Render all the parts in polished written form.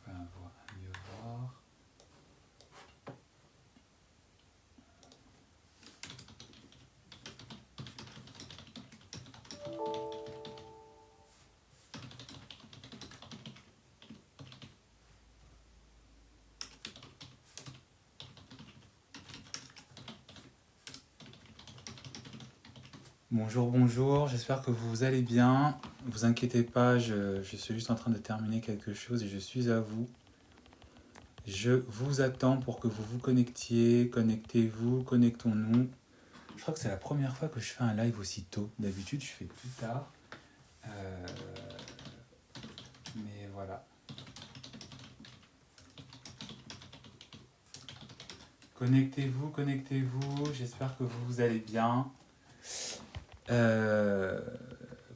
mieux voir. Bonjour, bonjour, j'espère que vous allez bien. Ne vous inquiétez pas, je suis juste en train de terminer quelque chose et je suis à vous. Je vous attends pour que vous vous connectiez, connectez-vous, connectons-nous. Je crois que c'est la première fois que je fais un live aussi tôt. D'habitude, je fais plus tard. Mais voilà. Connectez-vous, connectez-vous. J'espère que vous allez bien.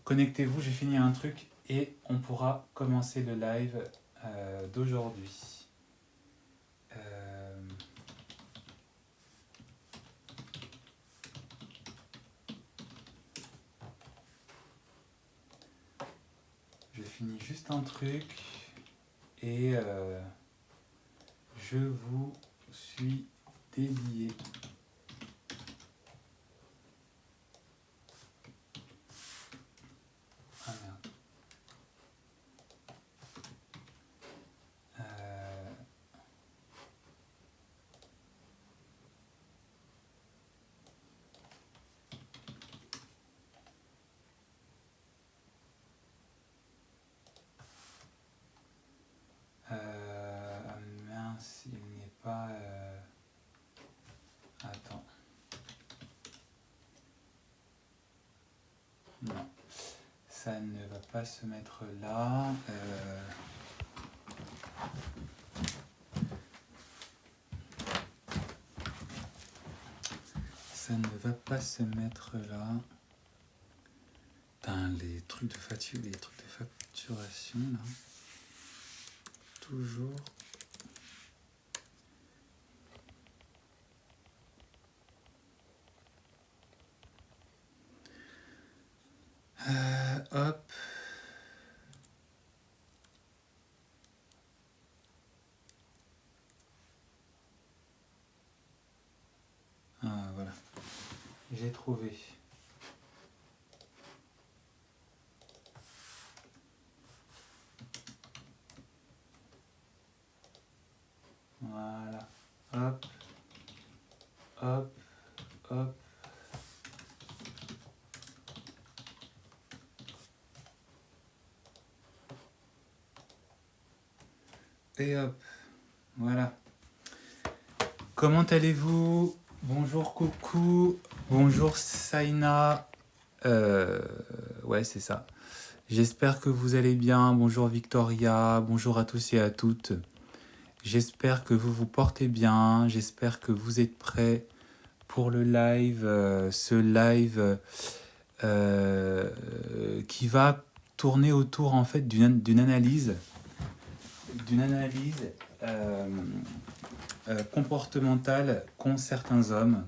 Connectez-vous, j'ai fini un truc et on pourra commencer le live d'aujourd'hui. Je finis juste un truc et je vous suis dédié. Ah merde. Mince, il n'est pas... Attends. Non. Ça ne va pas se mettre là. Ça ne va pas se mettre là. Putain, les trucs de facturation là. Toujours. Hop. Ah voilà. J'ai trouvé. Voilà. Hop. Hop. Hop. Et hop. Voilà. Comment allez-vous? Bonjour coucou. Bonjour Saina. Ouais, c'est ça. J'espère que vous allez bien. Bonjour Victoria. Bonjour à tous et à toutes. J'espère que vous vous portez bien. J'espère que vous êtes prêts pour le live. Ce live qui va tourner autour en fait d'une analyse comportementale qu'ont certains hommes,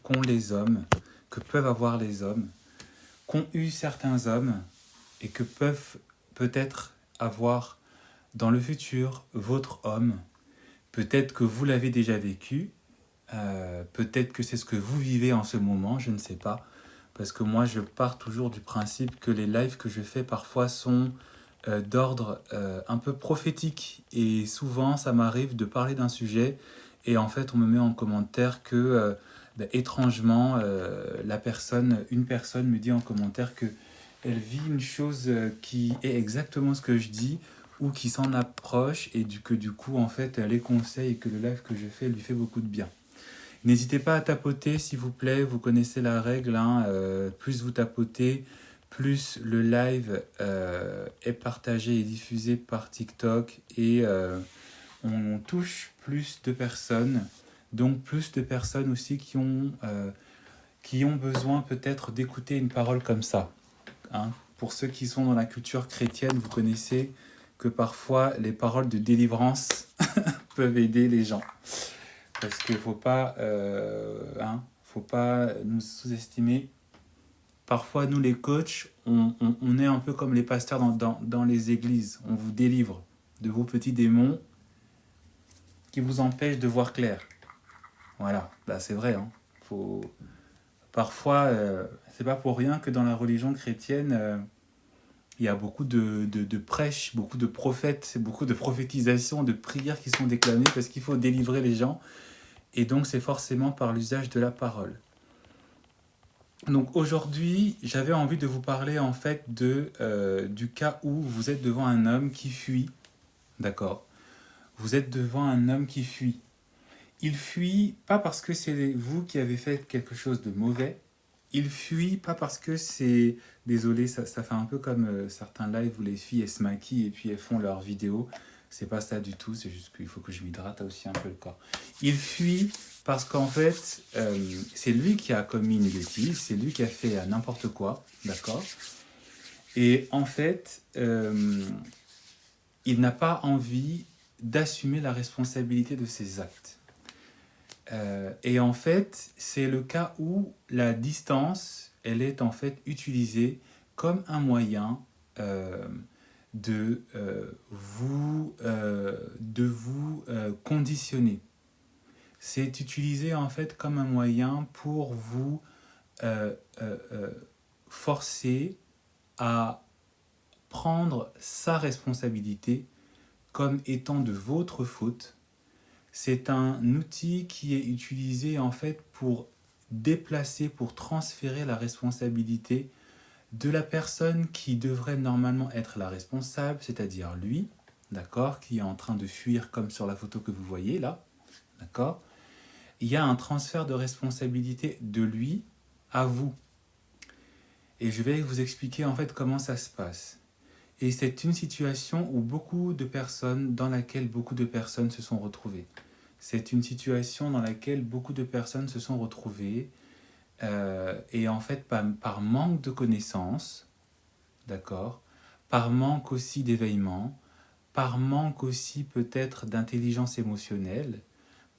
qu'ont les hommes, que peuvent avoir les hommes, qu'ont eu certains hommes et que peuvent peut-être avoir dans le futur votre homme. Peut-être que vous l'avez déjà vécu, peut-être que c'est ce que vous vivez en ce moment, je ne sais pas. Parce que moi, je pars toujours du principe que les lives que je fais parfois sont d'ordre un peu prophétique. Et souvent, ça m'arrive de parler d'un sujet et en fait, on me met en commentaire que, étrangement, une personne me dit en commentaire que elle vit une chose qui est exactement ce que je dis ou qui s'en approche et que du coup, en fait, les conseils et que le live que je fais lui fait beaucoup de bien. N'hésitez pas à tapoter, s'il vous plaît. Vous connaissez la règle. Plus vous tapotez, plus le live est partagé et diffusé par TikTok. Et on touche plus de personnes. Donc plus de personnes aussi qui ont besoin peut-être d'écouter une parole comme ça. Pour ceux qui sont dans la culture chrétienne, vous connaissez que parfois les paroles de délivrance peuvent aider les gens. Parce qu'il ne faut pas nous sous-estimer. Parfois, nous les coachs, on est un peu comme les pasteurs dans les églises. On vous délivre. de vos petits démons qui vous empêchent de voir clair. Voilà, bah, c'est vrai. Hein. Faut... Parfois, c'est pas pour rien que dans la religion chrétienne, il y a beaucoup de prêches, beaucoup de prophètes, beaucoup de prophétisations, de prières qui sont déclamées parce qu'il faut délivrer les gens. Et donc, c'est forcément par l'usage de la parole. Donc aujourd'hui, j'avais envie de vous parler en fait du cas où vous êtes devant un homme qui fuit. D'accord. Vous êtes devant un homme qui fuit. Il fuit pas parce que c'est vous qui avez fait quelque chose de mauvais. Il fuit pas parce que c'est... Désolé, ça fait un peu comme certains lives où les filles elles se maquillent et puis elles font leurs vidéos. C'est pas ça du tout, c'est juste qu'il faut que je m'hydrate aussi un peu le corps. Il fuit parce qu'en fait, c'est lui qui a commis une bêtise, c'est lui qui a fait n'importe quoi, d'accord. Et en fait, il n'a pas envie d'assumer la responsabilité de ses actes. Et en fait, c'est le cas où la distance, elle est en fait utilisée comme un moyen de vous conditionner. C'est utilisé en fait comme un moyen pour vous forcer à prendre sa responsabilité comme étant de votre faute. C'est un outil qui est utilisé en fait pour déplacer, pour transférer la responsabilité de la personne qui devrait normalement être la responsable, c'est-à-dire lui, d'accord, qui est en train de fuir comme sur la photo que vous voyez là, d'accord. Il y a un transfert de responsabilité de lui à vous. Et je vais vous expliquer en fait comment ça se passe. Et c'est une situation où dans laquelle beaucoup de personnes se sont retrouvées. C'est une situation dans laquelle beaucoup de personnes se sont retrouvées et en fait par manque de connaissances, d'accord, par manque aussi d'éveillement, par manque aussi peut-être d'intelligence émotionnelle,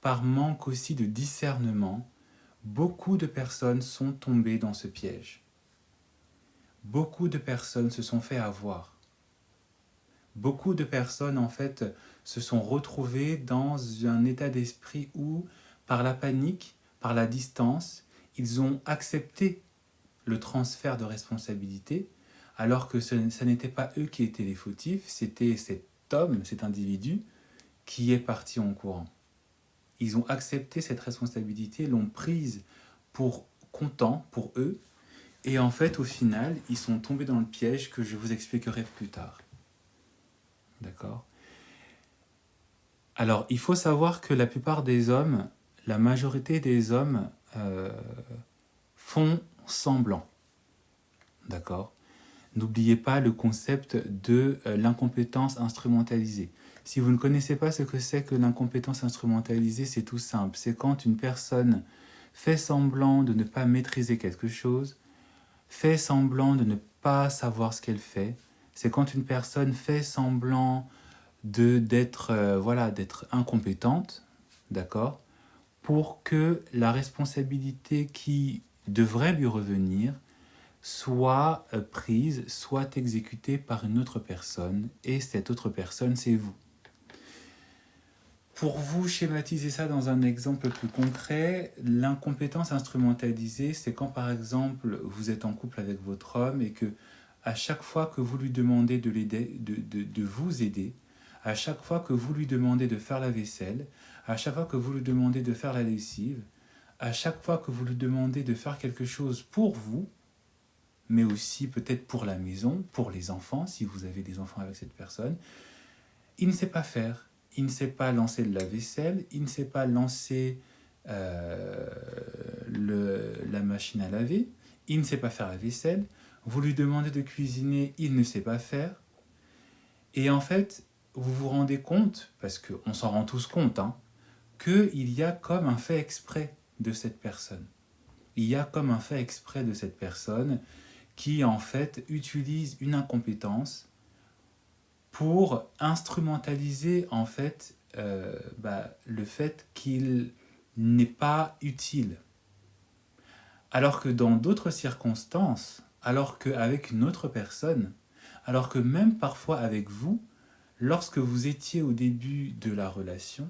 par manque aussi de discernement, beaucoup de personnes sont tombées dans ce piège. Beaucoup de personnes se sont fait avoir. Beaucoup de personnes, en fait, se sont retrouvées dans un état d'esprit où, par la panique, par la distance, ils ont accepté le transfert de responsabilité, alors que ce n'était pas eux qui étaient les fautifs, c'était cet homme, cet individu, qui est parti en courant. Ils ont accepté cette responsabilité, l'ont prise pour content, pour eux, et en fait, au final, ils sont tombés dans le piège que je vous expliquerai plus tard. D'accord ? Alors, il faut savoir que la plupart des hommes, la majorité des hommes font semblant. D'accord ? N'oubliez pas le concept de l'incompétence instrumentalisée. Si vous ne connaissez pas ce que c'est que l'incompétence instrumentalisée, c'est tout simple. C'est quand une personne fait semblant de ne pas maîtriser quelque chose, fait semblant de ne pas savoir ce qu'elle fait. C'est quand une personne fait semblant d'être incompétente, d'accord, pour que la responsabilité qui devrait lui revenir soit prise, soit exécutée par une autre personne, et cette autre personne, c'est vous. Pour vous schématiser ça dans un exemple plus concret, l'incompétence instrumentalisée, c'est quand par exemple vous êtes en couple avec votre homme et que à chaque fois que vous lui demandez de vous aider, à chaque fois que vous lui demandez de faire la vaisselle, à chaque fois que vous lui demandez de faire la lessive, à chaque fois que vous lui demandez de faire quelque chose pour vous, mais aussi peut-être pour la maison, pour les enfants, si vous avez des enfants avec cette personne, il ne sait pas faire. Il ne sait pas lancer de la vaisselle, il ne sait pas lancer la machine à laver, il ne sait pas faire la vaisselle, vous lui demandez de cuisiner, il ne sait pas faire. Et en fait, vous vous rendez compte, parce qu'on s'en rend tous compte, qu'il y a comme un fait exprès de cette personne. Il y a comme un fait exprès de cette personne qui en fait utilise une incompétence pour instrumentaliser en fait le fait qu'il n'est pas utile. Alors que dans d'autres circonstances, alors qu'avec une autre personne, alors que même parfois avec vous, lorsque vous étiez au début de la relation,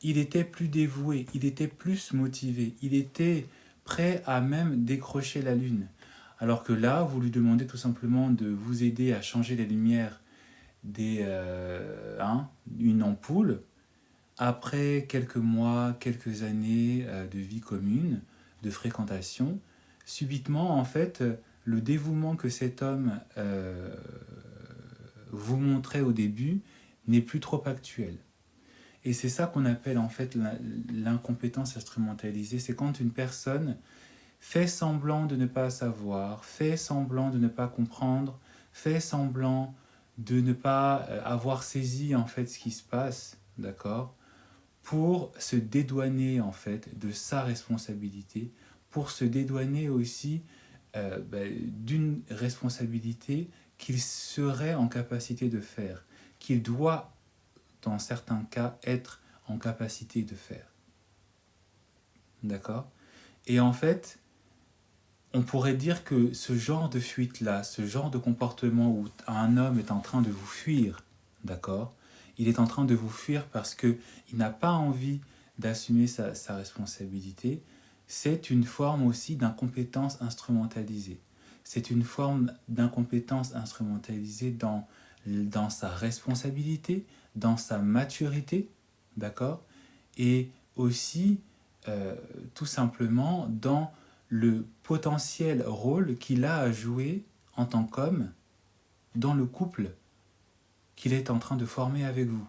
il était plus dévoué, il était plus motivé, il était prêt à même décrocher la lune. Alors que là, vous lui demandez tout simplement de vous aider à changer les lumières d'une ampoule. Après quelques mois, quelques années de vie commune, de fréquentation, subitement, en fait, le dévouement que cet homme vous montrait au début n'est plus trop actuel. Et c'est ça qu'on appelle en fait l'incompétence instrumentalisée. C'est quand une personne fait semblant de ne pas savoir, fait semblant de ne pas comprendre, fait semblant de ne pas avoir saisi en fait ce qui se passe, d'accord, pour se dédouaner en fait de sa responsabilité, pour se dédouaner aussi d'une responsabilité qu'il serait en capacité de faire, qu'il doit dans certains cas être en capacité de faire. D'accord? Et en fait, on pourrait dire que ce genre de fuite-là, ce genre de comportement où un homme est en train de vous fuir, d'accord? Il est en train de vous fuir parce qu'il n'a pas envie d'assumer sa responsabilité. C'est une forme aussi d'incompétence instrumentalisée. C'est une forme d'incompétence instrumentalisée dans sa responsabilité, dans sa maturité, d'accord? Et aussi, tout simplement, dans le potentiel rôle qu'il a à jouer en tant qu'homme dans le couple qu'il est en train de former avec vous.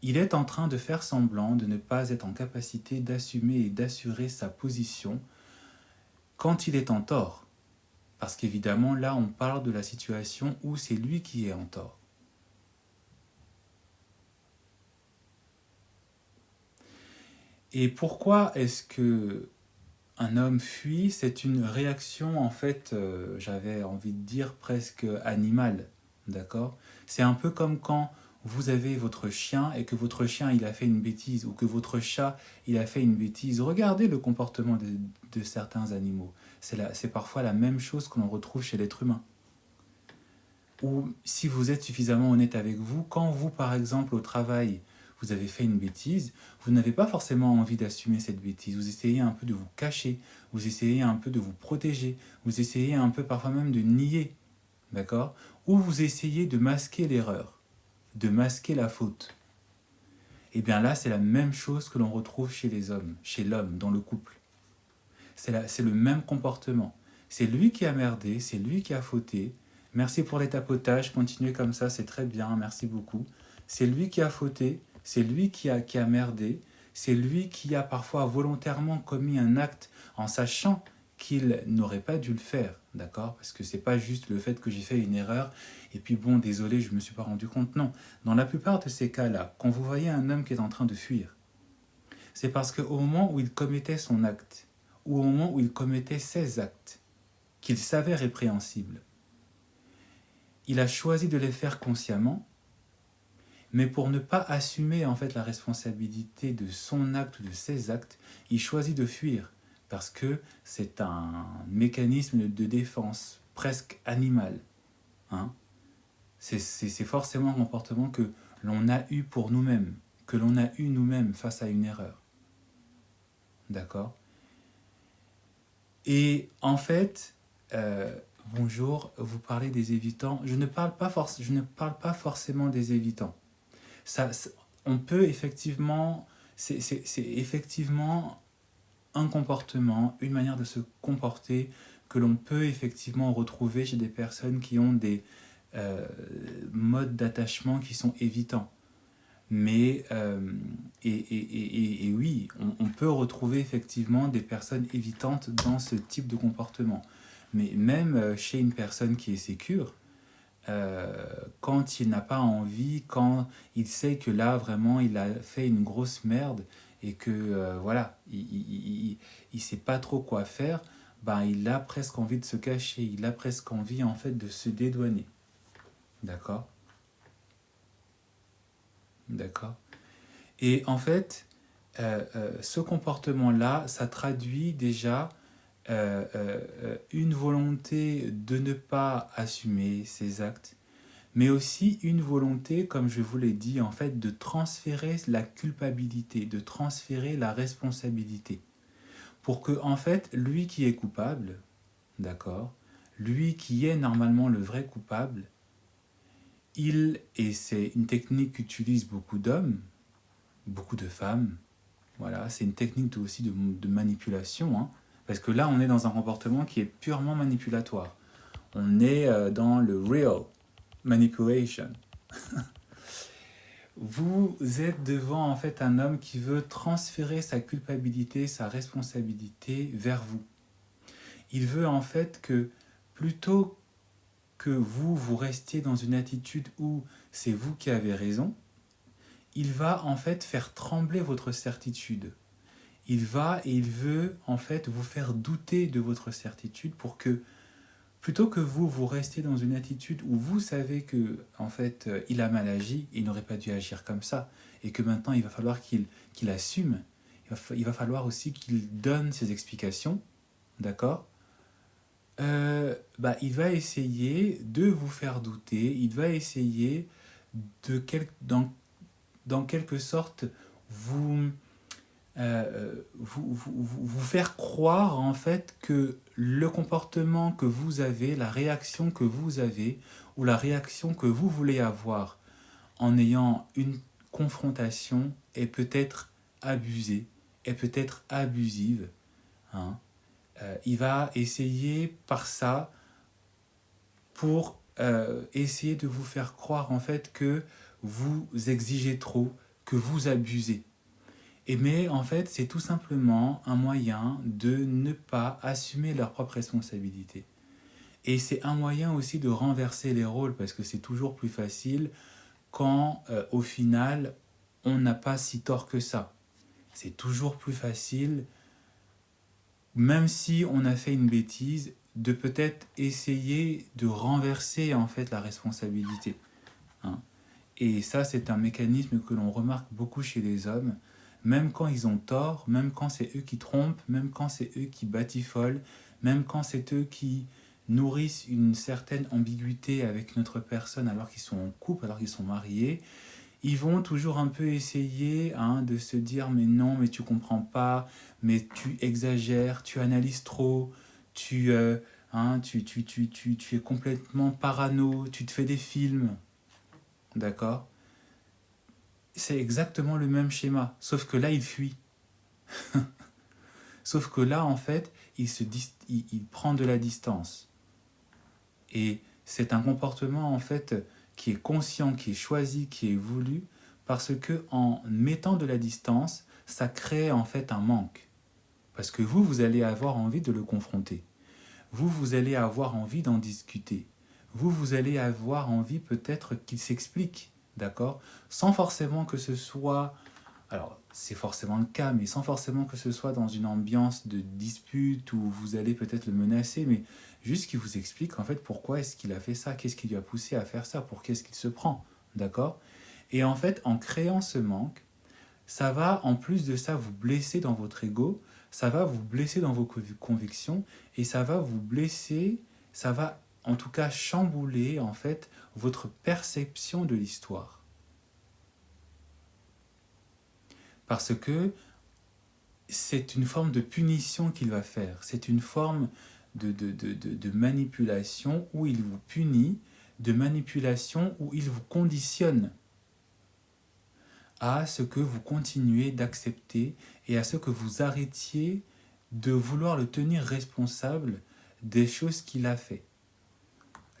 Il est en train de faire semblant de ne pas être en capacité d'assumer et d'assurer sa position quand il est en tort. Parce qu'évidemment, là, on parle de la situation où c'est lui qui est en tort. Et pourquoi est-ce que un homme fuit? C'est une réaction, en fait, j'avais envie de dire presque animale, d'accord? C'est un peu comme quand vous avez votre chien et que votre chien il a fait une bêtise ou que votre chat il a fait une bêtise. Regardez le comportement de certains animaux. C'est parfois la même chose que l'on retrouve chez l'être humain. Ou si vous êtes suffisamment honnête avec vous, quand vous, par exemple, au travail, vous avez fait une bêtise, vous n'avez pas forcément envie d'assumer cette bêtise. Vous essayez un peu de vous cacher, vous essayez un peu de vous protéger, vous essayez un peu parfois même de nier, d'accord? Ou vous essayez de masquer l'erreur, de masquer la faute. Et bien là, c'est la même chose que l'on retrouve chez les hommes, chez l'homme, dans le couple. C'est le même comportement. C'est lui qui a merdé, c'est lui qui a fauté. Merci pour les tapotages, continuez comme ça, c'est très bien, merci beaucoup. C'est lui qui a fauté, c'est lui qui a merdé, c'est lui qui a parfois volontairement commis un acte en sachant qu'il n'aurait pas dû le faire, d'accord? Parce que c'est pas juste le fait que j'ai fait une erreur et puis bon, désolé, je me suis pas rendu compte. Non, dans la plupart de ces cas-là, quand vous voyez un homme qui est en train de fuir, c'est parce qu'au moment où il commettait son acte, ou au moment où il commettait ses actes, qu'il savait répréhensibles, il a choisi de les faire consciemment, mais pour ne pas assumer en fait la responsabilité de son acte ou de ses actes, il choisit de fuir parce que c'est un mécanisme de défense presque animal. Hein. C'est forcément un comportement que l'on a eu pour nous-mêmes, que l'on a eu nous-mêmes face à une erreur. D'accord? Et en fait, bonjour, vous parlez des évitants. Je ne parle pas forcément des évitants. On peut effectivement, c'est effectivement un comportement, une manière de se comporter que l'on peut effectivement retrouver chez des personnes qui ont des modes d'attachement qui sont évitants. Mais, et oui, on peut retrouver effectivement des personnes évitantes dans ce type de comportement. Mais même chez une personne qui est sécure, quand il n'a pas envie, quand il sait que là, vraiment, il a fait une grosse merde et que, voilà, il sait pas trop quoi faire, ben, il a presque envie de se cacher, il a presque envie, en fait, de se dédouaner. D'accord? D'accord? Et en fait, ce comportement-là, ça traduit déjà une volonté de ne pas assumer ses actes, mais aussi une volonté, comme je vous l'ai dit, en fait, de transférer la culpabilité, de transférer la responsabilité. Pour que, en fait, lui qui est coupable, d'accord, lui qui est normalement le vrai coupable, et c'est une technique qu'utilisent beaucoup d'hommes, beaucoup de femmes, voilà, c'est une technique aussi de manipulation, hein, parce que là, on est dans un comportement qui est purement manipulatoire. On est dans le real manipulation. Vous êtes devant en fait un homme qui veut transférer sa culpabilité, sa responsabilité vers vous. Il veut en fait que plutôt que vous restiez dans une attitude où c'est vous qui avez raison, il va en fait faire trembler votre certitude. Il veut en fait vous faire douter de votre certitude pour que plutôt que vous restez dans une attitude où vous savez que en fait il a mal agi, il n'aurait pas dû agir comme ça, et que maintenant il va falloir qu'il assume, il va falloir aussi qu'il donne ses explications, d'accord. Il va essayer de vous faire douter, il va essayer dans quelque sorte vous, vous faire croire en fait que le comportement que vous avez, la réaction que vous avez, ou la réaction que vous voulez avoir en ayant une confrontation est peut-être abusée, est peut-être abusive. Hein. Il va essayer par ça pour essayer de vous faire croire en fait que vous exigez trop, que vous abusez. Mais en fait, c'est tout simplement un moyen de ne pas assumer leur propre responsabilité. Et c'est un moyen aussi de renverser les rôles, parce que c'est toujours plus facile quand, au final, on n'a pas si tort que ça. C'est toujours plus facile, même si on a fait une bêtise, de peut-être essayer de renverser en fait la responsabilité. Hein. Et ça, c'est un mécanisme que l'on remarque beaucoup chez les hommes, même quand ils ont tort, même quand c'est eux qui trompent, même quand c'est eux qui batifolent, même quand c'est eux qui nourrissent une certaine ambiguïté avec notre personne alors qu'ils sont en couple, alors qu'ils sont mariés, ils vont toujours un peu essayer de se dire mais non, mais tu comprends pas, mais tu exagères, tu analyses trop, tu es complètement parano, tu te fais des films, d'accord. C'est exactement le même schéma, sauf que là, il fuit. Sauf que là, en fait, il prend de la distance. Et c'est un comportement, en fait, qui est conscient, qui est choisi, qui est voulu, parce que en mettant de la distance, ça crée, en fait, un manque. Parce que vous allez avoir envie de le confronter. Vous allez avoir envie d'en discuter. Vous allez avoir envie peut-être qu'il s'explique, d'accord? Sans forcément que ce soit... Alors, c'est forcément le cas, mais sans forcément que ce soit dans une ambiance de dispute où vous allez peut-être le menacer, mais juste qu'il vous explique en fait pourquoi est-ce qu'il a fait ça, qu'est-ce qui lui a poussé à faire ça, pour qu'est-ce qu'il se prend, d'accord? Et en fait, en créant ce manque, ça va, en plus de ça, vous blesser dans votre ego, ça va vous blesser dans vos convictions, et ça va vous blesser, ça va en tout cas chambouler en fait votre perception de l'histoire. Parce que c'est une forme de punition qu'il va faire, c'est une forme de manipulation où il vous punit, de manipulation où il vous conditionne à ce que vous continuez d'accepter et à ce que vous arrêtiez de vouloir le tenir responsable des choses qu'il a fait.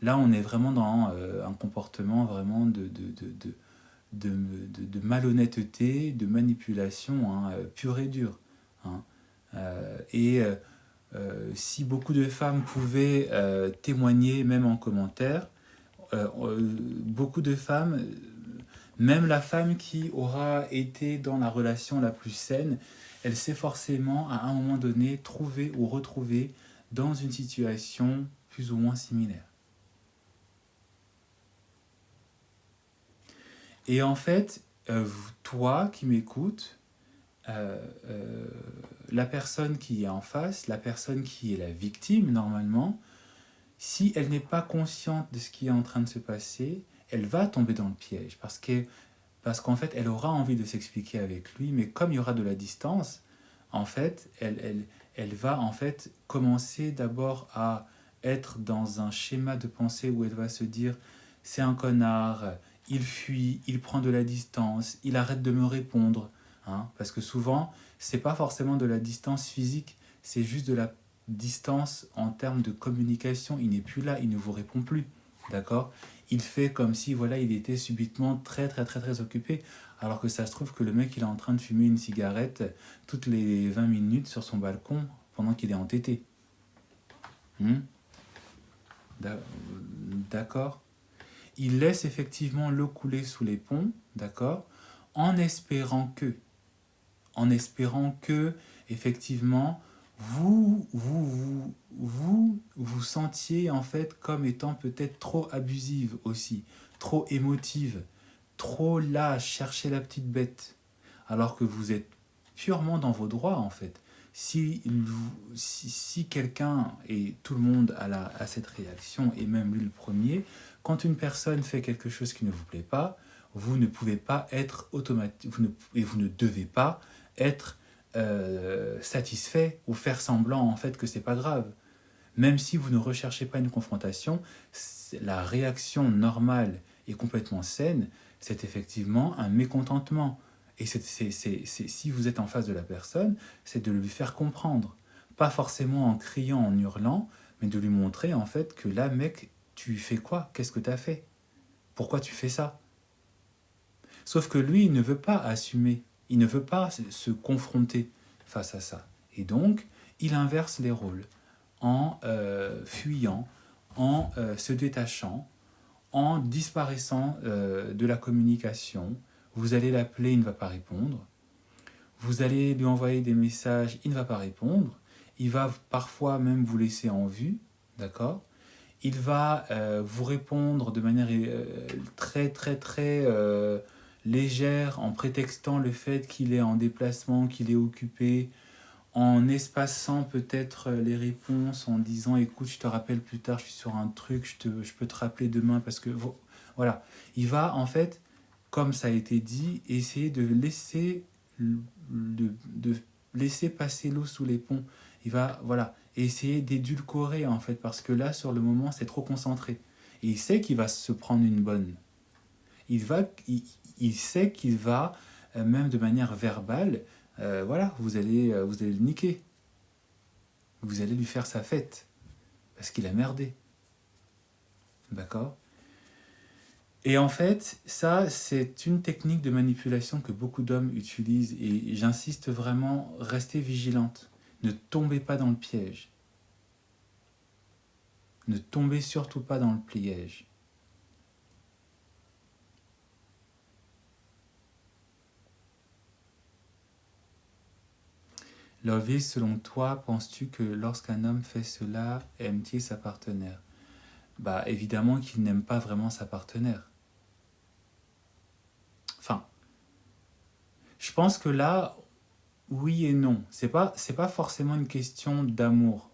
Là, on est vraiment dans un comportement vraiment de malhonnêteté, de manipulation pure et dure. Hein. Si beaucoup de femmes pouvaient témoigner, même en commentaire, beaucoup de femmes, même la femme qui aura été dans la relation la plus saine, elle s'est forcément à un moment donné trouvée ou retrouvée dans une situation plus ou moins similaire. Et en fait, toi qui m'écoutes, la personne qui est en face, la personne qui est la victime normalement, si elle n'est pas consciente de ce qui est en train de se passer, elle va tomber dans le piège parce qu'en fait, elle aura envie de s'expliquer avec lui, mais comme il y aura de la distance, en fait, elle va en fait commencer d'abord à être dans un schéma de pensée où elle va se dire c'est un connard, il fuit, il prend de la distance, il arrête de me répondre. Hein, parce que souvent, c'est pas forcément de la distance physique, c'est juste de la distance en termes de communication. Il n'est plus là, il ne vous répond plus. D'accord? Il fait comme si voilà, il était subitement très très très très occupé, alors que ça se trouve que le mec il est en train de fumer une cigarette toutes les 20 minutes sur son balcon pendant qu'il est entêté. Hmm? D'accord? Il laisse effectivement l'eau couler sous les ponts, d'accord? En espérant que effectivement vous sentiez en fait comme étant peut-être trop abusive aussi, trop émotive, trop là à chercher la petite bête, alors que vous êtes purement dans vos droits en fait. Si quelqu'un, et tout le monde a cette réaction, et même lui le premier, quand une personne fait quelque chose qui ne vous plaît pas, vous ne pouvez pas être automatique, et vous ne devez pas être satisfait ou faire semblant en fait que c'est pas grave. Même si vous ne recherchez pas une confrontation, la réaction normale et complètement saine, c'est effectivement un mécontentement. Et si vous êtes en face de la personne, c'est de lui faire comprendre. Pas forcément en criant, en hurlant, mais de lui montrer en fait que là, mec, tu fais quoi? Qu'est-ce que tu as fait? Pourquoi tu fais ça? Sauf que lui, il ne veut pas assumer, il ne veut pas se confronter face à ça. Et donc, il inverse les rôles en fuyant, en se détachant, en disparaissant de la communication. Vous allez l'appeler, il ne va pas répondre. Vous allez lui envoyer des messages, il ne va pas répondre. Il va parfois même vous laisser en vue, d'accord? Il va vous répondre de manière très très très légère en prétextant le fait qu'il est en déplacement, qu'il est occupé, en espaçant peut-être les réponses, en disant écoute, je te rappelle plus tard, je suis sur un truc, je peux te rappeler demain parce que voilà. Il va en fait, comme ça a été dit, essayer de laisser passer l'eau sous les ponts. Il va voilà, essayer d'édulcorer en fait parce que là sur le moment c'est trop concentré. Et il sait qu'il va se prendre une bonne. Il sait qu'il va même de manière verbale voilà, vous allez le niquer. Vous allez lui faire sa fête. Parce qu'il a merdé. D'accord? Et en fait, ça, c'est une technique de manipulation que beaucoup d'hommes utilisent. Et j'insiste vraiment, restez vigilante. Ne tombez pas dans le piège. Ne tombez surtout pas dans le piège. Lovie, selon toi, penses-tu que lorsqu'un homme fait cela, aime-t-il sa partenaire? Bah évidemment qu'il n'aime pas vraiment sa partenaire. Enfin, je pense que là, oui et non. C'est pas forcément une question d'amour.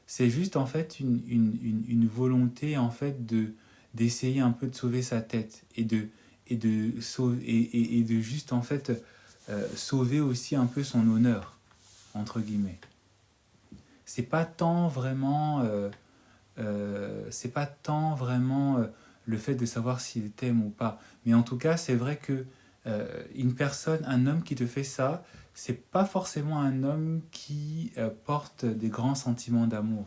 C'est juste en fait une volonté en fait d'essayer un peu de sauver sa tête et de juste en fait sauver aussi un peu son honneur entre guillemets. C'est pas tant vraiment le fait de savoir s'il t'aime ou pas. Mais en tout cas, c'est vrai que une personne, un homme qui te fait ça, c'est pas forcément un homme qui porte des grands sentiments d'amour.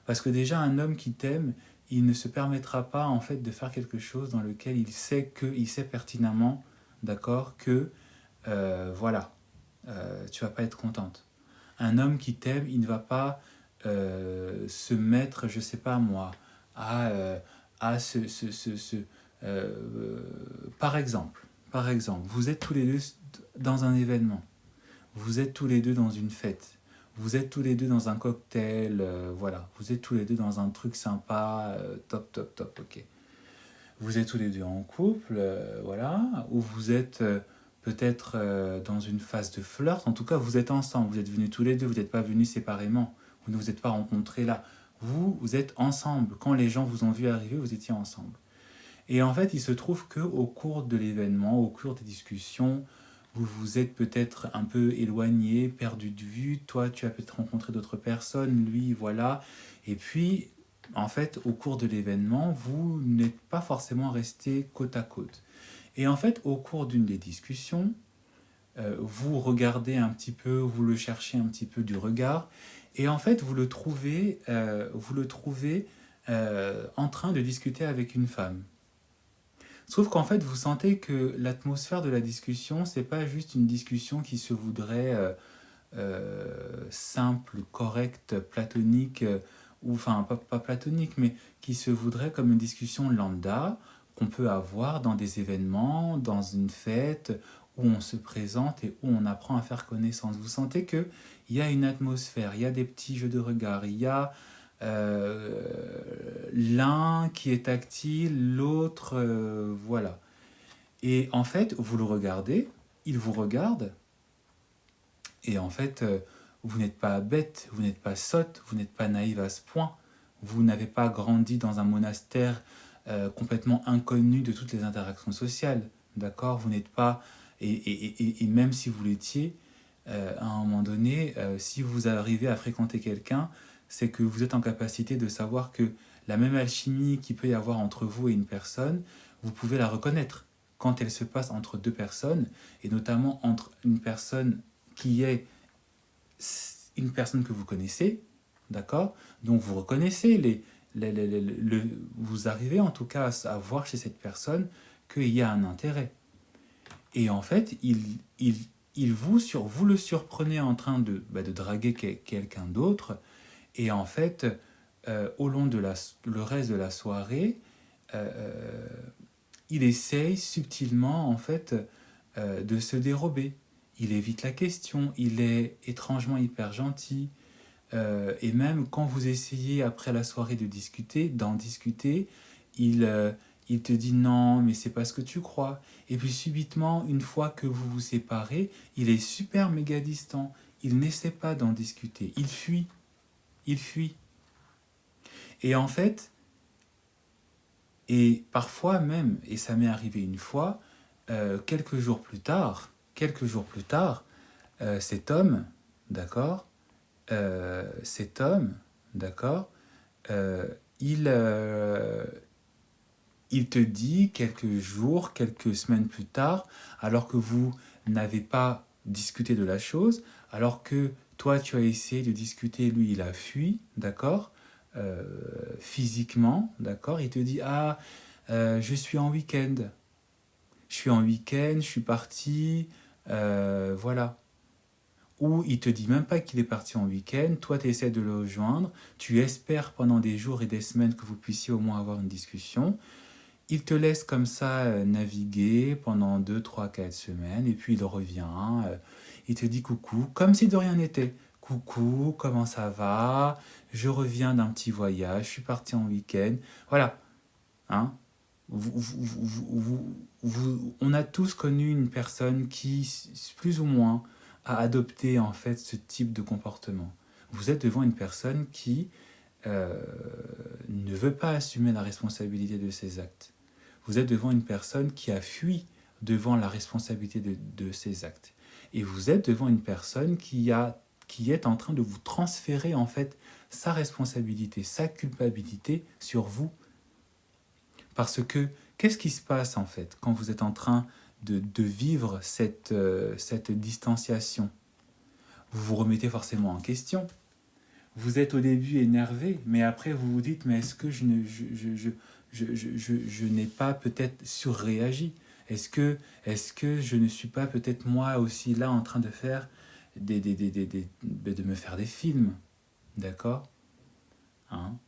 Parce que déjà, un homme qui t'aime, il ne se permettra pas en fait de faire quelque chose dans lequel il sait pertinemment, d'accord, que voilà, tu vas pas être contente. Un homme qui t'aime, il ne va pas se mettre, je sais pas moi, à, par exemple, vous êtes tous les deux dans un événement, vous êtes tous les deux dans une fête, vous êtes tous les deux dans un cocktail, voilà, vous êtes tous les deux dans un truc sympa, top, top, top, ok. Vous êtes tous les deux en couple, voilà, ou vous êtes peut-être dans une phase de flirt, en tout cas vous êtes ensemble, vous êtes venus tous les deux, vous n'êtes pas venus séparément, vous ne vous êtes pas rencontrés là, vous êtes ensemble, quand les gens vous ont vu arriver, vous étiez ensemble. Et en fait, il se trouve qu'au cours de l'événement, au cours des discussions, vous vous êtes peut-être un peu éloigné, perdu de vue. Toi, tu as peut-être rencontré d'autres personnes, lui, voilà. Et puis, en fait, au cours de l'événement, vous n'êtes pas forcément resté côte à côte. Et en fait, au cours d'une des discussions, vous regardez un petit peu, vous le cherchez un petit peu du regard, et en fait, vous le trouvez en train de discuter avec une femme. Sauf qu'en fait, vous sentez que l'atmosphère de la discussion, c'est pas juste une discussion qui se voudrait simple, correcte, platonique, ou enfin pas platonique, mais qui se voudrait comme une discussion lambda qu'on peut avoir dans des événements, dans une fête, où on se présente et où on apprend à faire connaissance. Vous sentez qu'il y a une atmosphère, il y a des petits jeux de regard, il y a l'un qui est tactile, l'autre, voilà. Et en fait, vous le regardez, il vous regarde, et en fait, vous n'êtes pas bête, vous n'êtes pas sotte, vous n'êtes pas naïve à ce point. Vous n'avez pas grandi dans un monastère complètement inconnu de toutes les interactions sociales. D'accord. Vous n'êtes pas... Et même si vous l'étiez, à un moment donné, si vous arrivez à fréquenter quelqu'un, c'est que vous êtes en capacité de savoir que la même alchimie qu'il peut y avoir entre vous et une personne, vous pouvez la reconnaître quand elle se passe entre deux personnes, et notamment entre une personne qui est une personne que vous connaissez, d'accord. Donc vous reconnaissez vous arrivez en tout cas à voir chez cette personne qu'il y a un intérêt. Et en fait, vous le surprenez en train de draguer quelqu'un d'autre, et en fait, au long de le reste de la soirée, euh, il essaye subtilement en fait de se dérober. Il évite la question, il est étrangement hyper gentil. Et même quand vous essayez après la soirée d'en discuter, il te dit non, mais c'est pas ce que tu crois. Et puis subitement, une fois que vous vous séparez, il est super méga distant. Il n'essaie pas d'en discuter. Il fuit. Il fuit. Et en fait, et parfois même, et ça m'est arrivé une fois, quelques jours plus tard, cet homme, d'accord, cet homme, d'accord, euh, il, euh, il te dit quelques jours, quelques semaines plus tard, alors que vous n'avez pas discuté de la chose, alors que toi tu as essayé de discuter, lui il a fui, d'accord, euh, physiquement, d'accord, il te dit ah je suis en week-end, je suis parti, voilà. Ou il te dit même pas qu'il est parti en week-end, toi tu essaies de le rejoindre, tu espères pendant des jours et des semaines que vous puissiez au moins avoir une discussion, il te laisse comme ça naviguer pendant 2, 3, 4 semaines, et puis il revient, il te dit coucou, comme si de rien n'était. Coucou, comment ça va? Je reviens d'un petit voyage, je suis parti en week-end. Voilà, hein? On a tous connu une personne qui, plus ou moins, a adopté en fait ce type de comportement. Vous êtes devant une personne qui euh, ne veut pas assumer la responsabilité de ses actes. Vous êtes devant une personne qui a fui devant la responsabilité de ses actes. Et vous êtes devant une personne qui est en train de vous transférer en fait sa responsabilité, sa culpabilité sur vous. Parce que qu'est-ce qui se passe en fait quand vous êtes en train de vivre cette distanciation? Vous vous remettez forcément en question. Vous êtes au début énervé, mais après vous vous dites, mais est-ce que je n'ai pas peut-être surréagi? Est-ce que je ne suis pas peut-être moi aussi là en train de faire de me faire des films? D'accord, hein.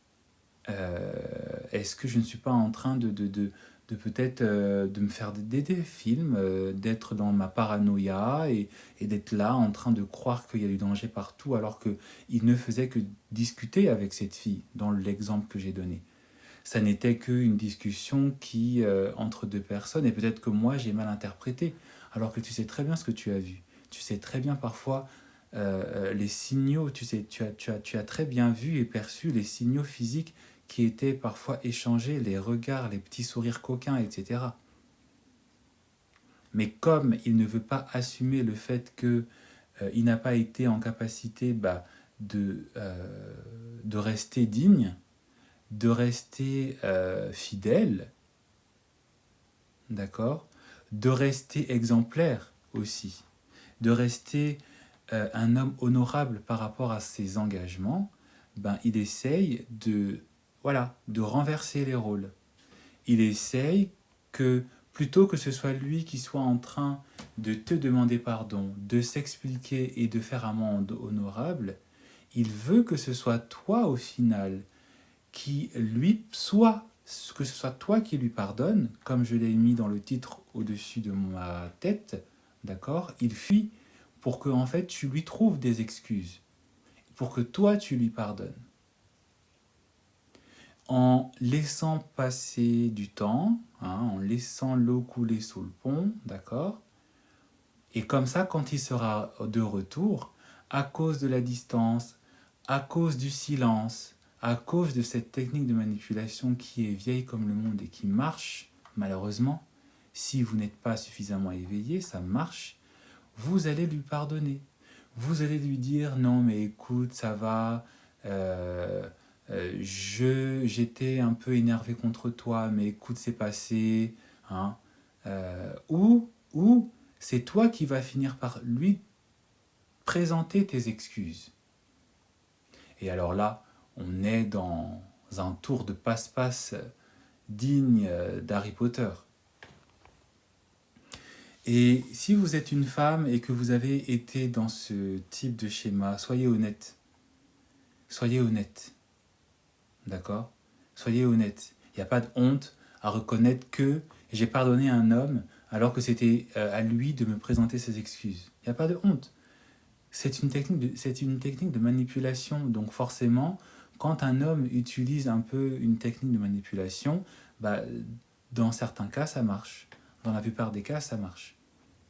Est-ce que je ne suis pas en train de peut-être de me faire des films, d'être dans ma paranoïa et d'être là en train de croire qu'il y a du danger partout alors qu'il ne faisait que discuter avec cette fille dans l'exemple que j'ai donné. Ça n'était qu'une discussion entre deux personnes, et peut-être que moi j'ai mal interprété, alors que tu sais très bien ce que tu as vu. Tu sais très bien parfois les signaux, tu as très bien vu et perçu les signaux physiques qui étaient parfois échangés, les regards, les petits sourires coquins, etc. Mais comme il ne veut pas assumer le fait qu'il n'a pas été en capacité de rester digne, de rester fidèle, d'accord, de rester exemplaire aussi, de rester un homme honorable par rapport à ses engagements, il essaye de renverser les rôles. Il essaye que, plutôt que ce soit lui qui soit en train de te demander pardon, de s'expliquer et de faire un monde honorable, il veut que ce soit toi au final qui lui soit, que ce soit toi qui lui pardonne, comme je l'ai mis dans le titre au-dessus de ma tête, d'accord? Il fuit pour que en fait tu lui trouves des excuses, pour que toi tu lui pardonnes. En laissant passer du temps, en laissant l'eau couler sous le pont, d'accord? Et comme ça, quand il sera de retour, à cause de la distance, à cause du silence, à cause de cette technique de manipulation qui est vieille comme le monde et qui marche, malheureusement, si vous n'êtes pas suffisamment éveillé, ça marche, vous allez lui pardonner. Vous allez lui dire, non mais écoute, ça va, j'étais un peu énervé contre toi, mais écoute, c'est passé. Hein, ou c'est toi qui vas finir par lui présenter tes excuses. Et alors là, on est dans un tour de passe-passe digne d'Harry Potter. Et si vous êtes une femme et que vous avez été dans ce type de schéma, soyez honnête. Soyez honnête. D'accord? Soyez honnête. Il n'y a pas de honte à reconnaître que j'ai pardonné un homme alors que c'était à lui de me présenter ses excuses. Il n'y a pas de honte. C'est une technique de manipulation. Donc forcément, quand un homme utilise un peu une technique de manipulation, dans certains cas, ça marche. Dans la plupart des cas, ça marche.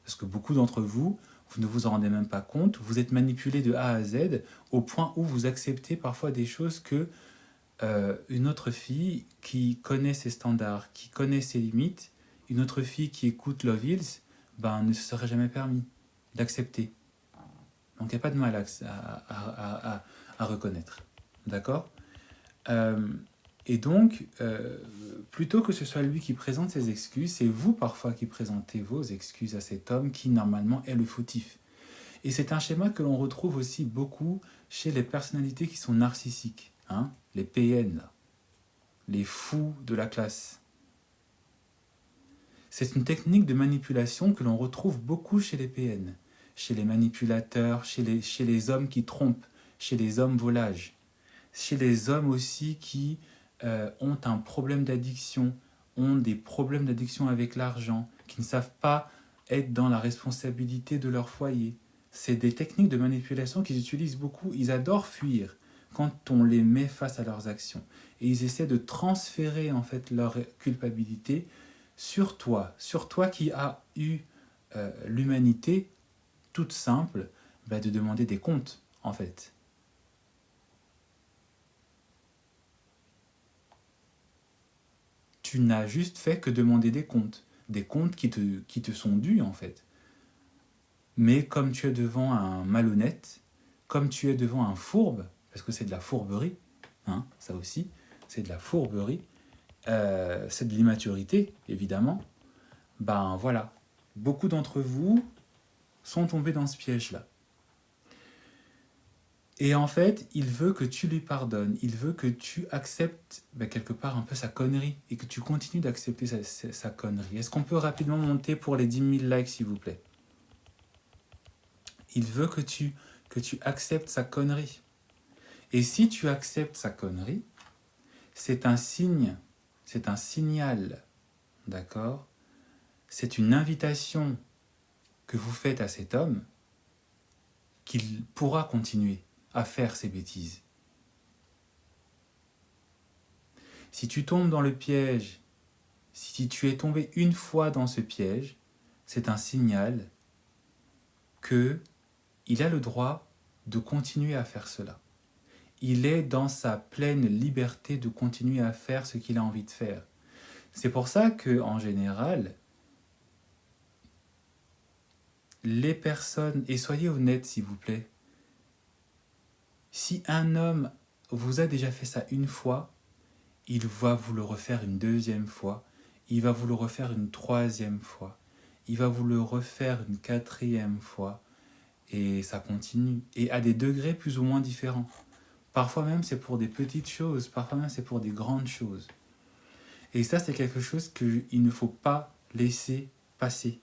Parce que beaucoup d'entre vous, vous ne vous en rendez même pas compte, vous êtes manipulé de A à Z au point où vous acceptez parfois des choses que une autre fille qui connaît ses standards, qui connaît ses limites, une autre fille qui écoute Love Hills, ne se serait jamais permis d'accepter. Donc il n'y a pas de mal à reconnaître. D'accord ? Et donc, plutôt que ce soit lui qui présente ses excuses, c'est vous parfois qui présentez vos excuses à cet homme qui normalement est le fautif. Et c'est un schéma que l'on retrouve aussi beaucoup chez les personnalités qui sont narcissiques, les PN, là, les fous de la classe. C'est une technique de manipulation que l'on retrouve beaucoup chez les PN, chez les manipulateurs, chez les hommes qui trompent, chez les hommes volages, chez les hommes aussi qui ont un problème d'addiction, ont des problèmes d'addiction avec l'argent, qui ne savent pas être dans la responsabilité de leur foyer. C'est des techniques de manipulation qu'ils utilisent beaucoup. Ils adorent fuir quand on les met face à leurs actions. Et ils essaient de transférer en fait leur culpabilité sur toi qui as eu l'humanité toute simple, de demander des comptes en fait. Tu n'as juste fait que demander des comptes qui te sont dus en fait. Mais comme tu es devant un malhonnête, comme tu es devant un fourbe, parce que c'est de la fourberie, ça aussi, c'est de la fourberie, c'est de l'immaturité, évidemment, voilà. Beaucoup d'entre vous sont tombés dans ce piège-là. Et en fait, il veut que tu lui pardonnes, il veut que tu acceptes quelque part un peu sa connerie, et que tu continues d'accepter sa connerie. Est-ce qu'on peut rapidement monter pour les 10 000 likes, s'il vous plaît ? Il veut que tu acceptes sa connerie. Et si tu acceptes sa connerie, c'est un signe, c'est un signal, d'accord ? C'est une invitation que vous faites à cet homme qu'il pourra continuer à faire ses bêtises. Si tu tombes dans le piège, si tu es tombé une fois dans ce piège, c'est un signal qu'il a le droit de continuer à faire cela. il est dans sa pleine liberté de continuer à faire ce qu'il a envie de faire. C'est pour ça que, en général, les personnes, et soyez honnêtes s'il vous plaît, si un homme vous a déjà fait ça une fois, il va vous le refaire une deuxième fois, il va vous le refaire une troisième fois, il va vous le refaire une quatrième fois, et ça continue, et à des degrés plus ou moins différents. Parfois même c'est pour des petites choses, parfois même c'est pour des grandes choses. Et ça c'est quelque chose qu'il ne faut pas laisser passer.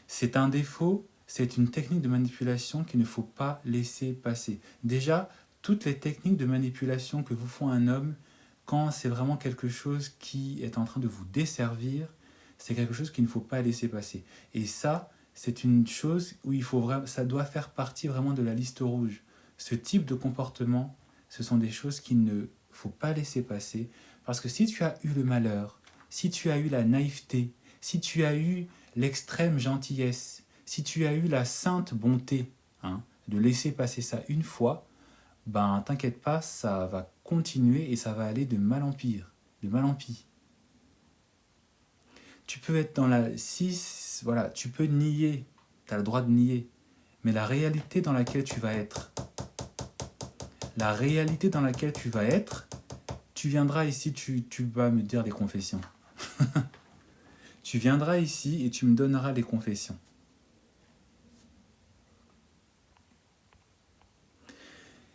C'est un défaut, c'est une technique de manipulation qu'il ne faut pas laisser passer. Déjà, toutes les techniques de manipulation que vous font un homme, quand c'est vraiment quelque chose qui est en train de vous desservir, c'est quelque chose qu'il ne faut pas laisser passer. Et ça, c'est une chose où ça doit faire partie vraiment de la liste rouge. Ce type de comportement, ce sont des choses qu'il ne faut pas laisser passer. Parce que si tu as eu le malheur, si tu as eu la naïveté, si tu as eu l'extrême gentillesse, si tu as eu la sainte bonté de laisser passer ça une fois, ben t'inquiète pas, ça va continuer et ça va aller de mal en pire, de mal en pis. Tu peux être dans la 6, voilà, tu peux nier, tu as le droit de nier, mais la réalité dans laquelle tu vas être, tu viendras ici, tu vas me dire des confessions. Tu viendras ici et tu me donneras les confessions.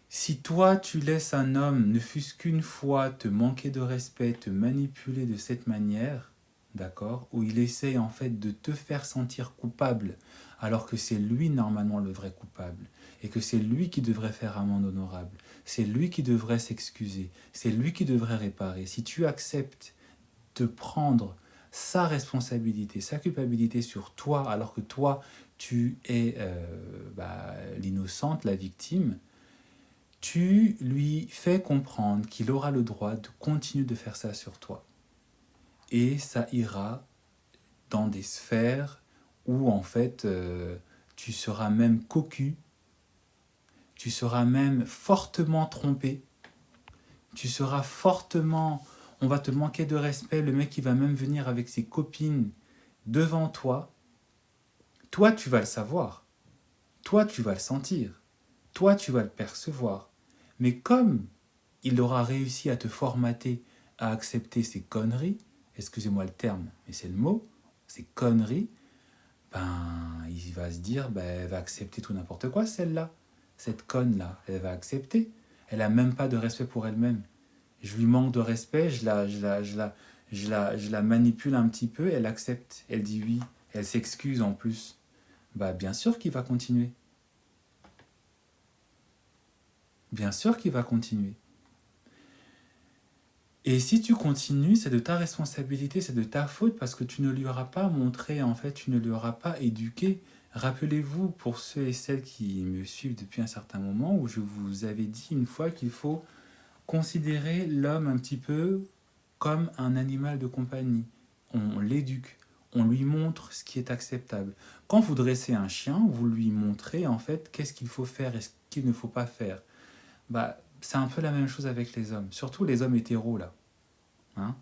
Si toi, tu laisses un homme, ne fût-ce qu'une fois, te manquer de respect, te manipuler de cette manière, d'accord, où il essaye en fait de te faire sentir coupable, alors que c'est lui normalement le vrai coupable, et que c'est lui qui devrait faire amende honorable, c'est lui qui devrait s'excuser, c'est lui qui devrait réparer. Si tu acceptes de prendre sa responsabilité, sa culpabilité sur toi, alors que toi, tu es l'innocente, la victime, tu lui fais comprendre qu'il aura le droit de continuer de faire ça sur toi. Et ça ira dans des sphères où en fait tu seras même cocu, tu seras même fortement trompé, tu seras fortement... On va te manquer de respect, le mec il va même venir avec ses copines devant toi. Toi tu vas le savoir, toi tu vas le sentir, toi tu vas le percevoir. Mais comme il aura réussi à te formater à accepter ces conneries, excusez-moi le terme, mais c'est le mot, ces conneries, ben, il va se dire, ben, elle va accepter tout n'importe quoi, celle-là. Cette conne-là, elle va accepter. Elle n'a même pas de respect pour elle-même. Je lui manque de respect, je la manipule un petit peu, elle accepte, elle dit oui, elle s'excuse en plus. Bah, bien sûr qu'il va continuer. Bien sûr qu'il va continuer. Et si tu continues, c'est de ta responsabilité, c'est de ta faute parce que tu ne lui auras pas montré, en fait, tu ne lui auras pas éduqué. Rappelez-vous, pour ceux et celles qui me suivent depuis un certain moment, où je vous avais dit une fois qu'il faut considérer l'homme un petit peu comme un animal de compagnie. On l'éduque, on lui montre ce qui est acceptable. Quand vous dressez un chien, vous lui montrez en fait qu'est-ce qu'il faut faire et ce qu'il ne faut pas faire. Bah, c'est un peu la même chose avec les hommes, surtout les hommes hétéros là. Hein,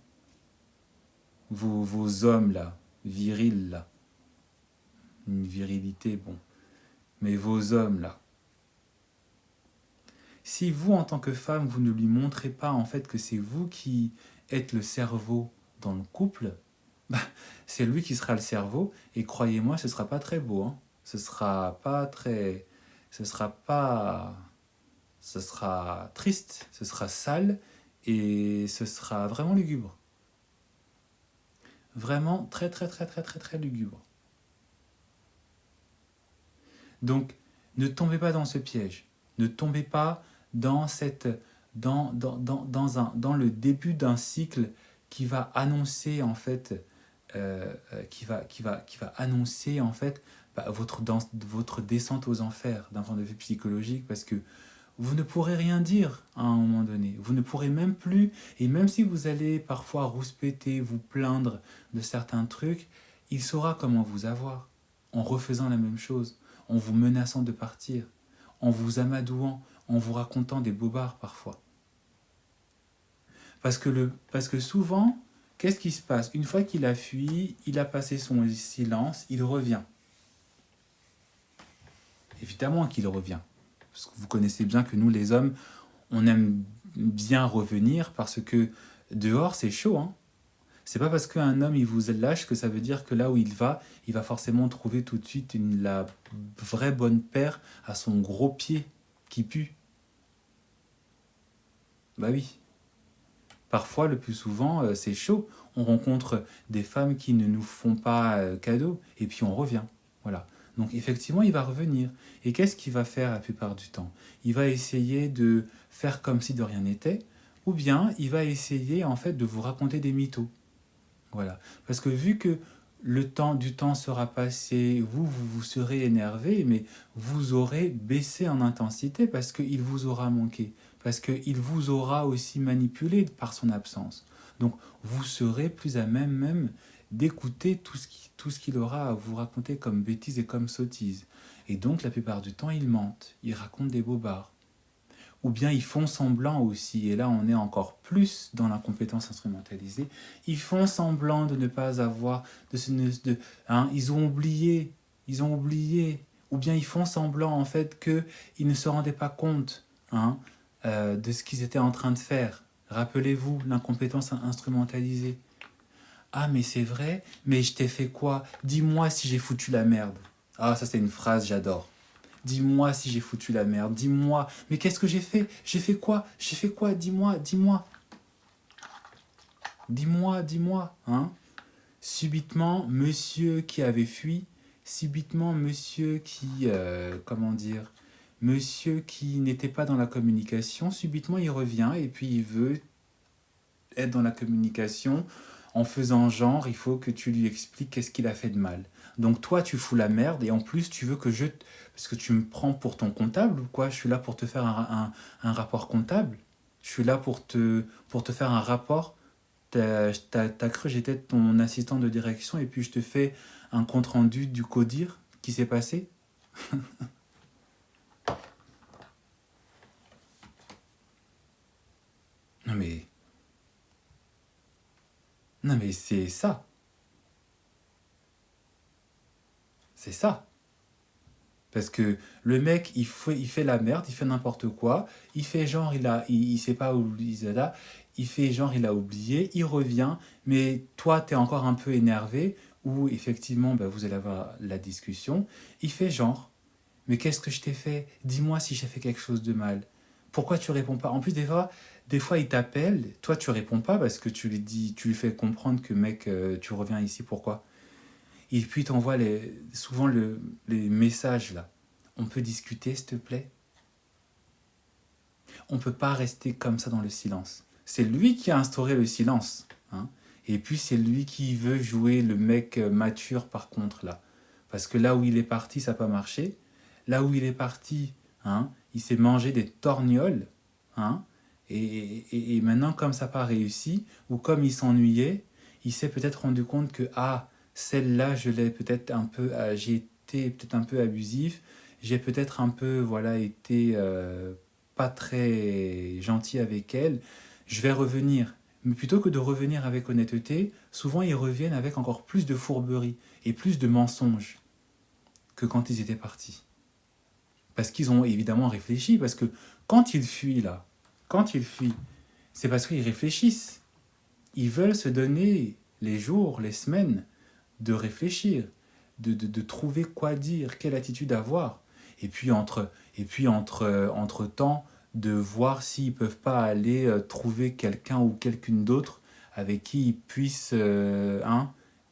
vos hommes là, virils là, une virilité, bon, mais vos hommes là. Si vous, en tant que femme, vous ne lui montrez pas en fait que c'est vous qui êtes le cerveau dans le couple, bah, c'est lui qui sera le cerveau, et croyez-moi, ce sera pas très beau, hein. Ce sera pas très... Ce sera triste, ce sera sale, et ce sera vraiment lugubre. Vraiment très très très très très très lugubre. Donc, ne tombez pas dans ce piège. Ne tombez pas dans cette... dans le début d'un cycle qui va annoncer en fait qui va annoncer en fait votre descente aux enfers d'un point de vue psychologique, parce que vous ne pourrez rien dire à un moment donné. Vous ne pourrez même plus, et même si vous allez parfois rouspéter, vous plaindre de certains trucs, il saura comment vous avoir en refaisant la même chose, en vous menaçant de partir, en vous amadouant, en vous racontant des bobards parfois. Parce que souvent, qu'est-ce qui se passe? Une fois qu'il a fui, il a passé son silence, il revient. Évidemment qu'il revient. Parce que vous connaissez bien que nous, les hommes, on aime bien revenir parce que dehors, c'est chaud. Hein. C'est pas parce qu'un homme, il vous lâche que ça veut dire que là où il va forcément trouver tout de suite la vraie bonne paire à son gros pied qui pue. Bah oui. Parfois, le plus souvent, c'est chaud. On rencontre des femmes qui ne nous font pas cadeau et puis on revient. Voilà. Donc effectivement, il va revenir. Et qu'est-ce qu'il va faire la plupart du temps? Il va essayer de faire comme si de rien n'était, ou bien il va essayer en fait de vous raconter des mythos. Voilà. Parce que vu que le temps du temps sera passé, vous serez énervé, mais vous aurez baissé en intensité parce qu'il vous aura manqué, parce qu'il vous aura aussi manipulé par son absence. Donc vous serez plus à même d'écouter tout ce qu'il aura à vous raconter comme bêtises et comme sottises. Et donc la plupart du temps, il mente, il raconte des bobards. Ou bien ils font semblant aussi, et là on est encore plus dans l'incompétence instrumentalisée, ils font semblant de ne pas avoir, ils ont oublié, ou bien ils font semblant en fait qu'ils ne se rendaient pas compte de ce qu'ils étaient en train de faire. Rappelez-vous, l'incompétence instrumentalisée. Ah mais c'est vrai, mais je t'ai fait quoi? Dis-moi si j'ai foutu la merde. Ah ça c'est une phrase, j'adore. Dis-moi si j'ai foutu la merde, dis-moi. Mais qu'est-ce que j'ai fait? J'ai fait quoi? J'ai fait quoi? Dis-moi, dis-moi. Dis-moi. Hein? Subitement, monsieur qui avait fui, subitement, monsieur qui, monsieur qui n'était pas dans la communication, subitement il revient et puis il veut être dans la communication en faisant genre, il faut que tu lui expliques qu'est-ce qu'il a fait de mal. Donc toi, tu fous la merde et en plus, tu veux que je... Parce que tu me prends pour ton comptable ou quoi? Je suis là pour te faire un rapport comptable. Je suis là pour te faire un rapport. T'as cru que j'étais ton assistant de direction et puis je te fais un compte-rendu du CODIR qui s'est passé. Non mais... Non mais c'est ça. C'est ça. Parce que le mec, il fait la merde, il fait n'importe quoi, il fait genre, il sait pas où il est là, il fait genre, il a oublié, il revient, mais toi, t'es encore un peu énervé, ou effectivement, bah, vous allez avoir la discussion, il fait genre, mais qu'est-ce que je t'ai fait? Dis-moi si j'ai fait quelque chose de mal. Pourquoi tu réponds pas? En plus, des fois, il t'appelle, toi, tu réponds pas parce que tu lui fais comprendre que mec, tu reviens ici, pourquoi? Et puis, il t'envoie souvent les messages là. On peut discuter, s'il te plaît? On ne peut pas rester comme ça dans le silence. C'est lui qui a instauré le silence. Hein. Et puis, c'est lui qui veut jouer le mec mature, par contre, là. Parce que là où il est parti, ça n'a pas marché. Là où il est parti, il s'est mangé des torgnoles. Hein, et maintenant, comme ça n'a pas réussi, ou comme il s'ennuyait, il s'est peut-être rendu compte que, celle-là, je l'ai peut-être un peu, j'ai été peut-être un peu abusif, j'ai peut-être un peu, voilà, été pas très gentil avec elle, je vais revenir. Mais plutôt que de revenir avec honnêteté, souvent ils reviennent avec encore plus de fourberie et plus de mensonges que quand ils étaient partis. Parce qu'ils ont évidemment réfléchi, parce que quand ils fuient là, c'est parce qu'ils réfléchissent. Ils veulent se donner les jours, les semaines de réfléchir, de trouver quoi dire, quelle attitude avoir. Et puis entre temps, de voir s'ils ne peuvent pas aller trouver quelqu'un ou quelqu'une d'autre avec qui ils puissent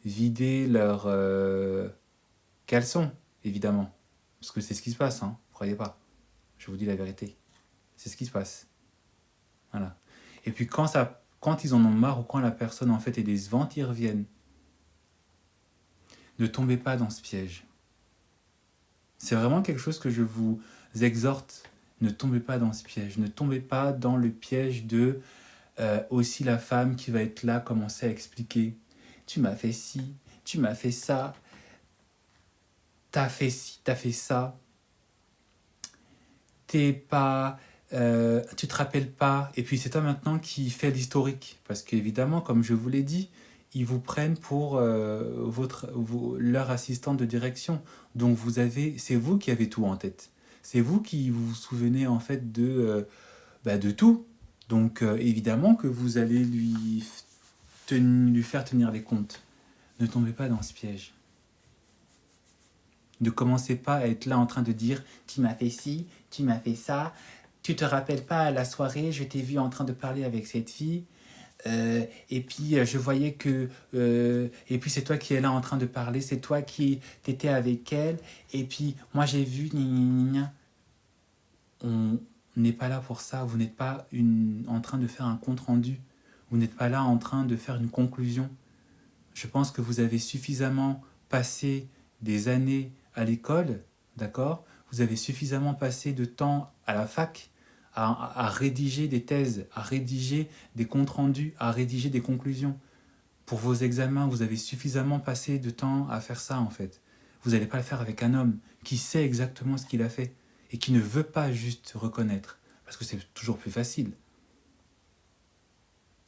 vider leurs caleçons, évidemment. Parce que c'est ce qui se passe, croyez pas. Je vous dis la vérité. C'est ce qui se passe. Voilà. Et puis quand ils en ont marre ou quand la personne en fait est décevante, ils reviennent. Ne tombez pas dans ce piège. C'est vraiment quelque chose que je vous exhorte. Ne tombez pas dans ce piège. Ne tombez pas dans le piège de aussi la femme qui va être là commencer à expliquer. Tu m'as fait ci, tu m'as fait ça, t'as fait ci, t'as fait ça. tu te rappelles pas, et puis c'est toi maintenant qui fais l'historique, parce qu'évidemment, comme je vous l'ai dit, ils vous prennent pour leur assistante de direction. Donc c'est vous qui avez tout en tête. C'est vous qui vous souvenez en fait de tout. Donc évidemment que vous allez lui faire tenir les comptes. Ne tombez pas dans ce piège. Ne commencez pas à être là en train de dire « tu m'as fait ci, tu m'as fait ça, tu te rappelles pas à la soirée, je t'ai vu en train de parler avec cette fille, et puis je voyais que... et puis c'est toi qui es là en train de parler, c'est toi qui t'étais avec elle, et puis moi j'ai vu... » On n'est pas là pour ça, vous n'êtes pas en train de faire un compte-rendu, vous n'êtes pas là en train de faire une conclusion. Je pense que vous avez suffisamment passé des années à l'école, d'accord? Vous avez suffisamment passé de temps à la fac à rédiger des thèses, à rédiger des comptes rendus, à rédiger des conclusions. Pour vos examens, vous avez suffisamment passé de temps à faire ça en fait. Vous n'allez pas le faire avec un homme qui sait exactement ce qu'il a fait et qui ne veut pas juste reconnaître, parce que c'est toujours plus facile.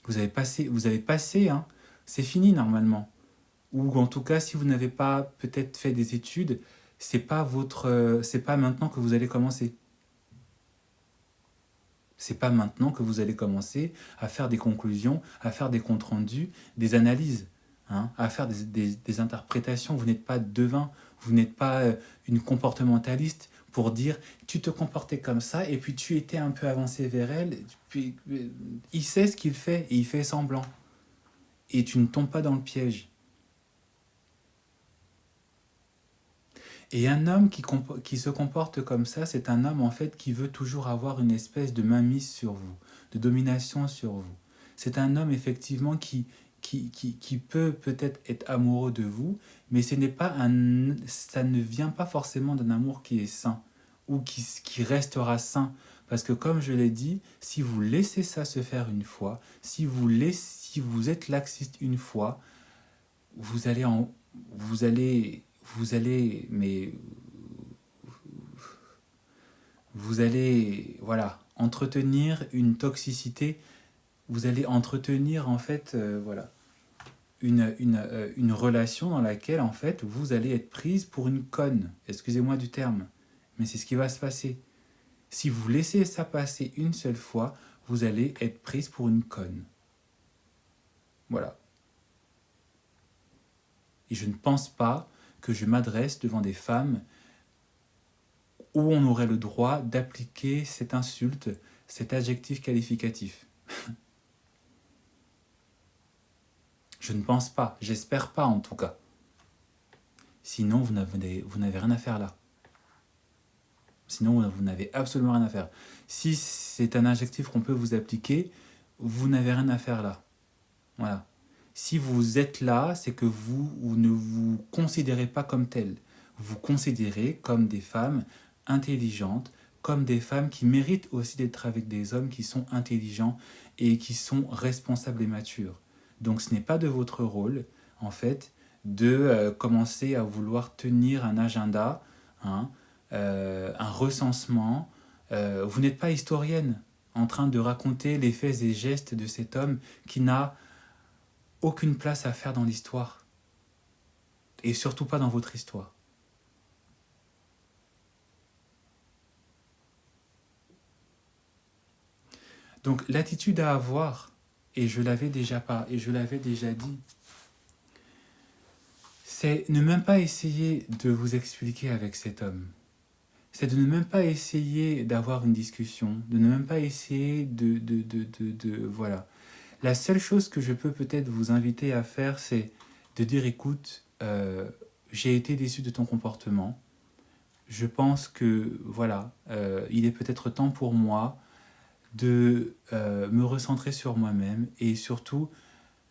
Vous avez passé, hein, c'est fini normalement. Ou en tout cas, si vous n'avez pas peut-être fait des études, c'est pas maintenant que vous allez commencer. C'est pas maintenant que vous allez commencer à faire des conclusions, à faire des comptes rendus, des analyses, hein, à faire des interprétations. Vous n'êtes pas devin, vous n'êtes pas une comportementaliste pour dire tu te comportais comme ça et puis tu étais un peu avancé vers elle. Puis, il sait ce qu'il fait et il fait semblant. Et tu ne tombes pas dans le piège. Et un homme qui se comporte comme ça, c'est un homme en fait qui veut toujours avoir une espèce de mainmise sur vous, de domination sur vous. C'est un homme effectivement qui peut peut-être être amoureux de vous, mais ça ne vient pas forcément d'un amour qui est sain ou qui restera sain. Parce que comme je l'ai dit, si vous laissez ça se faire une fois, si vous êtes laxiste une fois, vous allez mais vous allez, voilà, entretenir une toxicité, vous allez entretenir en fait, voilà, une relation dans laquelle en fait vous allez être prise pour une conne, excusez-moi du terme, mais c'est ce qui va se passer. Si vous laissez ça passer une seule fois, vous allez être prise pour une conne. Voilà. Et je ne pense pas que je m'adresse devant des femmes où on aurait le droit d'appliquer cette insulte, cet adjectif qualificatif. Je ne pense pas, j'espère pas en tout cas. Sinon, vous n'avez rien à faire là. Sinon, vous n'avez absolument rien à faire. Si c'est un adjectif qu'on peut vous appliquer, vous n'avez rien à faire là. Voilà. Si vous êtes là, c'est que vous ne vous considérez pas comme tel. Vous vous considérez comme des femmes intelligentes, comme des femmes qui méritent aussi d'être avec des hommes qui sont intelligents et qui sont responsables et matures. Donc ce n'est pas de votre rôle, en fait, de commencer à vouloir tenir un agenda, hein, un recensement. Vous n'êtes pas historienne en train de raconter les faits et gestes de cet homme qui n'a aucune place à faire dans l'histoire. Et surtout pas dans votre histoire. Donc l'attitude à avoir, et je l'avais déjà dit, c'est ne même pas essayer de vous expliquer avec cet homme. C'est de ne même pas essayer d'avoir une discussion, de ne même pas essayer voilà. La seule chose que je peux peut-être vous inviter à faire, c'est de dire, écoute, j'ai été déçu de ton comportement. Je pense que, voilà, il est peut-être temps pour moi de me recentrer sur moi-même et surtout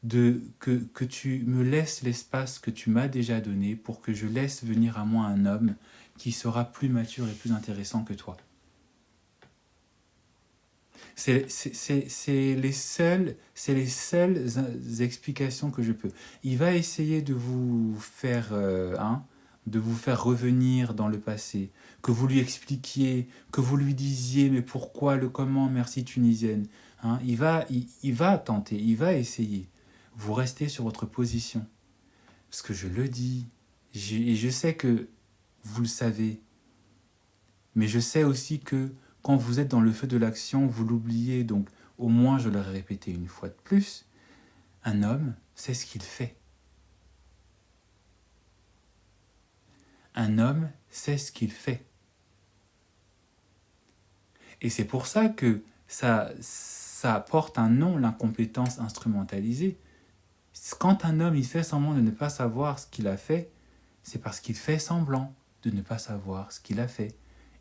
que tu me laisses l'espace que tu m'as déjà donné pour que je laisse venir à moi un homme qui sera plus mature et plus intéressant que toi. C'est les seules explications que je peux. Il va essayer de vous faire de vous faire revenir dans le passé, que vous lui expliquiez, que vous lui disiez mais pourquoi, le comment, merci tunisienne. Hein, il va tenter, il va essayer. Vous restez sur votre position. Parce que je le dis, et je sais que vous le savez, mais je sais aussi que quand vous êtes dans le feu de l'action, vous l'oubliez, donc au moins je l'aurais répété une fois de plus, un homme sait ce qu'il fait. Un homme sait ce qu'il fait. Et c'est pour ça que ça apporte un nom, l'incompétence instrumentalisée. Quand un homme il fait semblant de ne pas savoir ce qu'il a fait, c'est parce qu'il fait semblant de ne pas savoir ce qu'il a fait.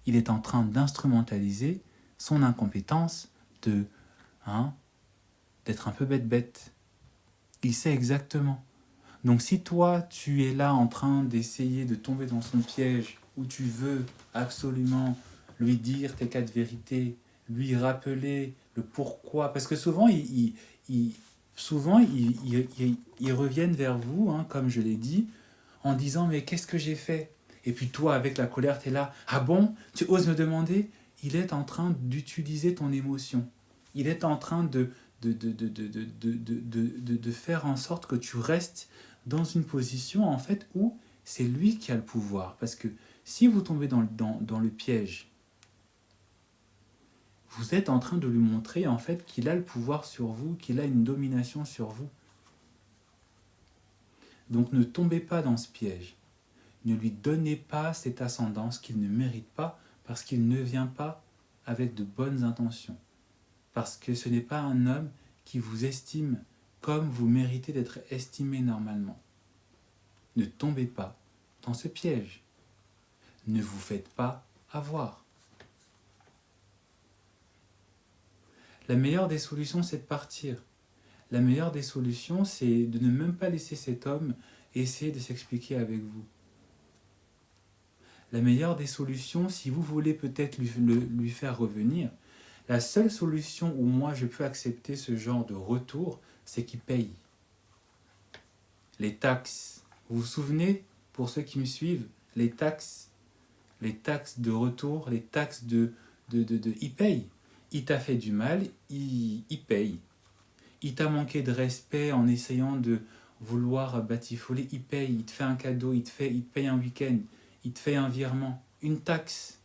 Il est en train d'instrumentaliser son incompétence d'être un peu bête-bête. Il sait exactement. Donc si toi, tu es là en train d'essayer de tomber dans son piège, où tu veux absolument lui dire tes quatre vérités, lui rappeler le pourquoi, parce que souvent, ils reviennent vers vous, comme je l'ai dit, en disant mais qu'est-ce que j'ai fait? Et puis toi, avec la colère, tu es là, ah bon? Tu oses me demander? Il est en train d'utiliser ton émotion. Il est en train de faire en sorte que tu restes dans une position en fait où c'est lui qui a le pouvoir. Parce que si vous tombez dans le piège, vous êtes en train de lui montrer en fait qu'il a le pouvoir sur vous, qu'il a une domination sur vous. Donc ne tombez pas dans ce piège. Ne lui donnez pas cette ascendance qu'il ne mérite pas parce qu'il ne vient pas avec de bonnes intentions. Parce que ce n'est pas un homme qui vous estime comme vous méritez d'être estimé normalement. Ne tombez pas dans ce piège. Ne vous faites pas avoir. La meilleure des solutions, c'est de partir. La meilleure des solutions, c'est de ne même pas laisser cet homme essayer de s'expliquer avec vous. La meilleure des solutions, si vous voulez peut-être lui faire revenir, la seule solution où moi je peux accepter ce genre de retour, c'est qu'il paye. Les taxes. Vous vous souvenez, pour ceux qui me suivent, les taxes de retour, les taxes il paye. Il t'a fait du mal, il paye. Il t'a manqué de respect en essayant de vouloir batifoler, il paye. Il te fait un cadeau, il te paye un week-end, il te fait un virement, une taxe.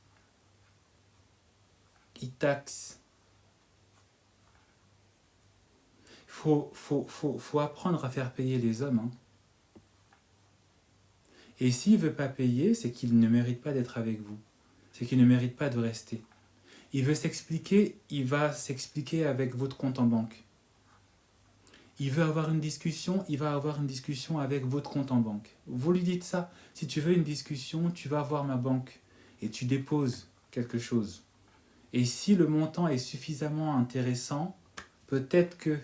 Il taxe. Faut apprendre à faire payer les hommes. Et s'il ne veut pas payer, c'est qu'il ne mérite pas d'être avec vous. C'est qu'il ne mérite pas de rester. Il veut s'expliquer, il va s'expliquer avec votre compte en banque. Il veut avoir une discussion, il va avoir une discussion avec votre compte en banque. Vous lui dites ça. Si tu veux une discussion, tu vas voir ma banque et tu déposes quelque chose. Et si le montant est suffisamment intéressant, peut-être que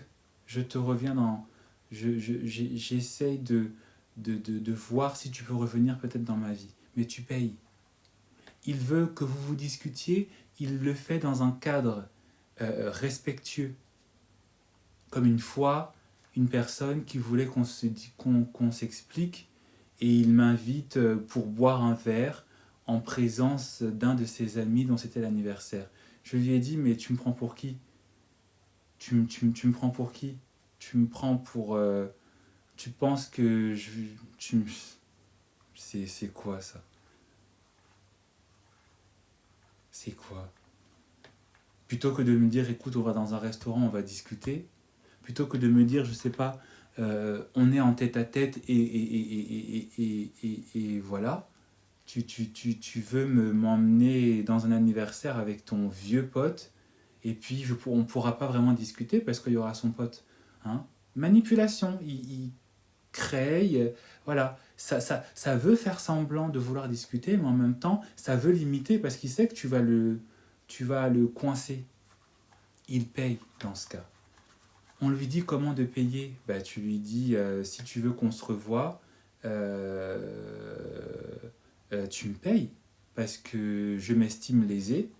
je te reviens dans... J'essaye de voir si tu peux revenir peut-être dans ma vie. Mais tu payes. Il veut que vous vous discutiez, il le fait dans un cadre respectueux. Comme une fois, une personne qui voulait qu'on s'explique et il m'invite pour boire un verre en présence d'un de ses amis dont c'était l'anniversaire. Je lui ai dit, mais tu me prends pour qui? Tu me prends pour qui? Tu me prends pour... tu penses que c'est quoi ça? C'est quoi? Plutôt que de me dire, écoute, on va dans un restaurant, on va discuter, plutôt que de me dire, je sais pas, on est en tête à tête et voilà, tu veux m'emmener dans un anniversaire avec ton vieux pote, et puis on ne pourra pas vraiment discuter parce qu'il y aura son pote. Manipulation, il crée, voilà, ça veut faire semblant de vouloir discuter, mais en même temps, ça veut limiter parce qu'il sait que tu vas le coincer. Il paye dans ce cas. On lui dit comment de payer. Tu lui dis, si tu veux qu'on se revoie, tu me payes parce que je m'estime lésé.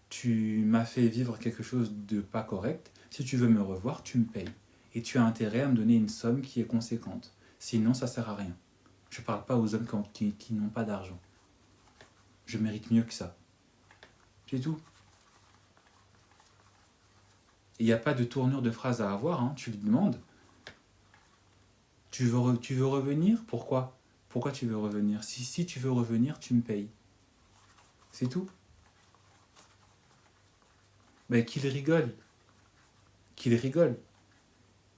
Tu m'as fait vivre quelque chose de pas correct. Si tu veux me revoir, tu me payes. Et tu as intérêt à me donner une somme qui est conséquente. Sinon, ça sert à rien. Je ne parle pas aux hommes qui n'ont pas d'argent. Je mérite mieux que ça. C'est tout. Il n'y a pas de tournure de phrase à avoir, hein. Tu lui demandes. Tu veux revenir? Pourquoi? Pourquoi tu veux revenir? Si tu veux revenir, tu me payes. C'est tout. Ben, qu'il rigole. Qu'il rigole.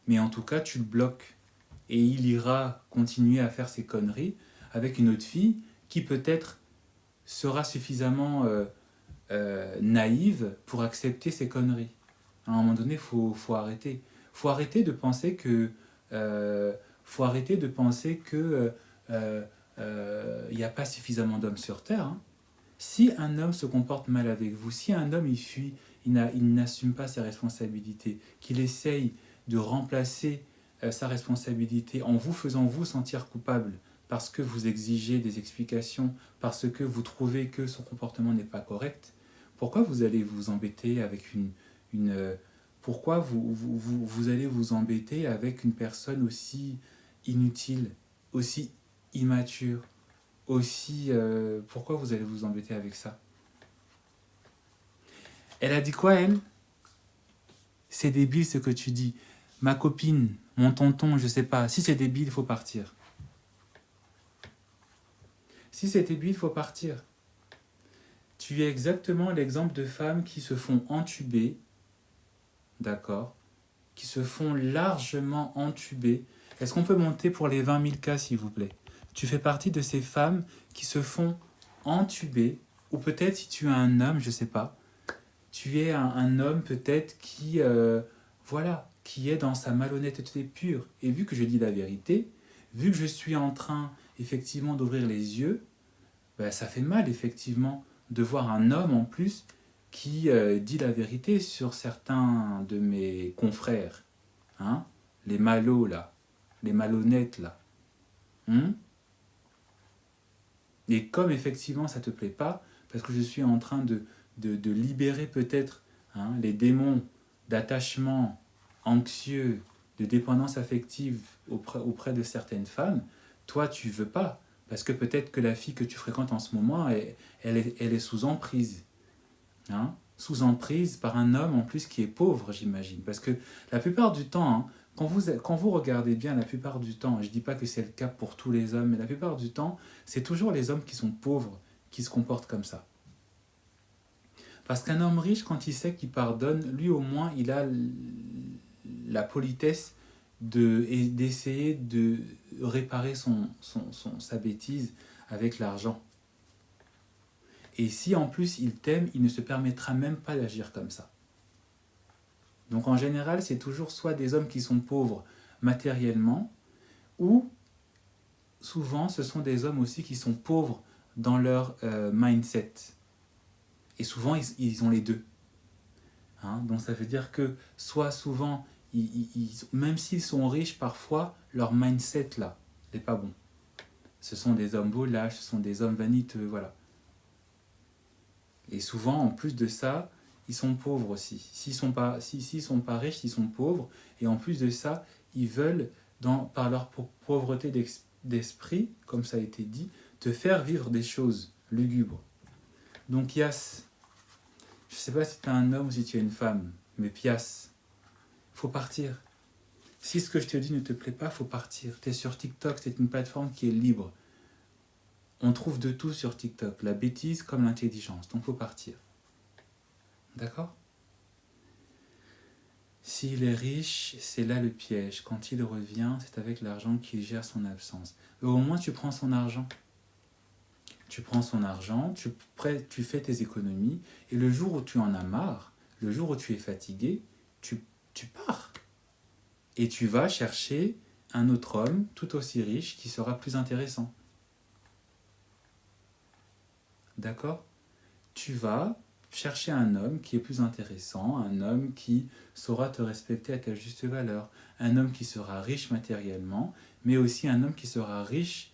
Mais en tout cas, tu le bloques. Et il ira continuer à faire ses conneries avec une autre fille qui peut-être sera suffisamment naïve pour accepter ses conneries. À un moment donné, faut arrêter. Faut arrêter de penser que faut arrêter de penser que il n'y a pas suffisamment d'hommes sur Terre. Hein. Si un homme se comporte mal avec vous, si un homme il fuit, il n'assume pas ses responsabilités, qu'il essaye de remplacer sa responsabilité en vous faisant vous sentir coupable parce que vous exigez des explications, parce que vous trouvez que son comportement n'est pas correct, pourquoi vous allez vous embêter avec pourquoi vous allez vous embêter avec une personne aussi inutile, aussi immature, aussi... pourquoi vous allez vous embêter avec ça? Elle a dit quoi, elle? C'est débile ce que tu dis. Ma copine, mon tonton, je sais pas. Si c'est débile, il faut partir. Si c'est débile, il faut partir. Tu es exactement l'exemple de femmes qui se font entuber, d'accord? Qui se font largement entuber. Est-ce qu'on peut monter pour les 20 000 cas, s'il vous plaît? Tu fais partie de ces femmes qui se font entuber, ou peut-être si tu es un homme, je sais pas, tu es un homme peut-être qui, voilà, qui est dans sa malhonnêteté pure. Et vu que je dis la vérité, vu que je suis en train effectivement d'ouvrir les yeux, ben, ça fait mal effectivement de voir un homme en plus qui dit la vérité sur certains de mes confrères. Hein, les malos là, les malhonnêtes là. Hein. Et comme effectivement ça te plaît pas, parce que je suis en train de libérer peut-être les démons d'attachement anxieux, de dépendance affective auprès de certaines femmes, toi tu veux pas, parce que peut-être que la fille que tu fréquentes en ce moment, elle est sous emprise. Hein, sous emprise par un homme en plus qui est pauvre, j'imagine. Parce que la plupart du temps, hein, quand vous regardez bien, la plupart du temps, je ne dis pas que c'est le cas pour tous les hommes, mais la plupart du temps, c'est toujours les hommes qui sont pauvres qui se comportent comme ça. Parce qu'un homme riche, quand il sait qu'il pardonne, lui au moins, il a la politesse d'essayer de réparer sa bêtise avec l'argent. Et si en plus il t'aime, il ne se permettra même pas d'agir comme ça. Donc en général, c'est toujours soit des hommes qui sont pauvres matériellement, ou souvent ce sont des hommes aussi qui sont pauvres dans leur mindset. Et souvent, ils ont les deux. Hein, donc ça veut dire que soit souvent, même s'ils sont riches, parfois, leur mindset là n'est pas bon. Ce sont des hommes volages, ce sont des hommes vaniteux, voilà. Et souvent, en plus de ça, ils sont pauvres aussi. S'ils sont pas riches, ils sont pauvres. Et en plus de ça, ils veulent, par leur pauvreté d'esprit, comme ça a été dit, te faire vivre des choses lugubres. Donc Yas, je ne sais pas si tu es un homme ou si tu es une femme, mais Pias, faut partir. Si ce que je te dis ne te plaît pas, faut partir. Tu es sur TikTok, c'est une plateforme qui est libre. On trouve de tout sur TikTok, la bêtise comme l'intelligence, donc faut partir. D'accord? S'il est riche, c'est là le piège. Quand il revient, c'est avec l'argent qu'il gère son absence. Au moins, tu prends son argent. Tu prends son argent, tu fais tes économies, et le jour où tu en as marre, le jour où tu es fatigué, tu pars. Et tu vas chercher un autre homme tout aussi riche qui sera plus intéressant. D'accord? Tu vas chercher un homme qui est plus intéressant, un homme qui saura te respecter à ta juste valeur, un homme qui sera riche matériellement, mais aussi un homme qui sera riche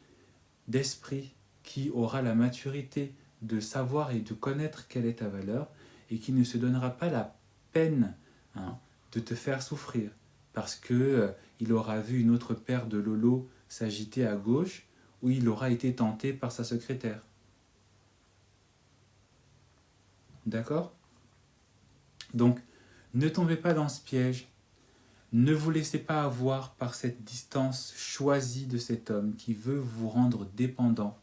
d'esprit, qui aura la maturité de savoir et de connaître quelle est ta valeur et qui ne se donnera pas la peine de te faire souffrir parce que il aura vu une autre paire de lolos s'agiter à gauche où il aura été tenté par sa secrétaire. D'accord? Donc, ne tombez pas dans ce piège. Ne vous laissez pas avoir par cette distance choisie de cet homme qui veut vous rendre dépendant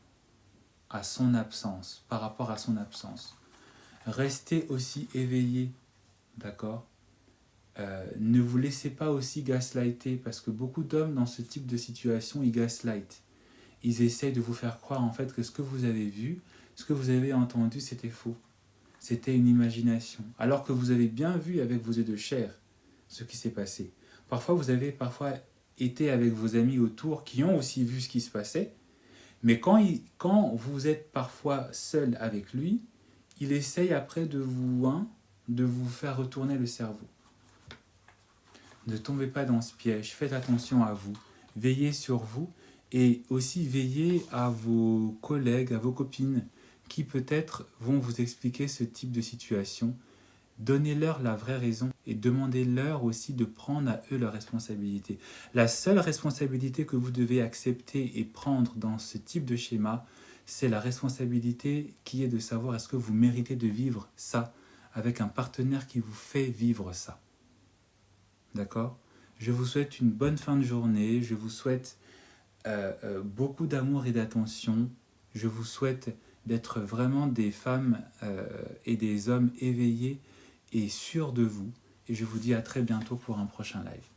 à son absence, par rapport à son absence. Restez aussi éveillé, d'accord? Ne vous laissez pas aussi gaslighter, parce que beaucoup d'hommes dans ce type de situation, ils gaslightent. Ils essayent de vous faire croire en fait que ce que vous avez vu, ce que vous avez entendu, c'était faux. C'était une imagination. Alors que vous avez bien vu avec vos yeux de chair ce qui s'est passé. Parfois, vous avez été avec vos amis autour qui ont aussi vu ce qui se passait, mais quand vous êtes parfois seul avec lui, il essaye après de vous faire retourner le cerveau. Ne tombez pas dans ce piège, faites attention à vous, veillez sur vous et aussi veillez à vos collègues, à vos copines qui peut-être vont vous expliquer ce type de situation. Donnez-leur la vraie raison et demandez-leur aussi de prendre à eux leurs responsabilités. La seule responsabilité que vous devez accepter et prendre dans ce type de schéma, c'est la responsabilité qui est de savoir est-ce que vous méritez de vivre ça avec un partenaire qui vous fait vivre ça. D'accord? Je vous souhaite une bonne fin de journée, je vous souhaite beaucoup d'amour et d'attention, je vous souhaite d'être vraiment des femmes et des hommes éveillés et sûrs de vous. Et je vous dis à très bientôt pour un prochain live.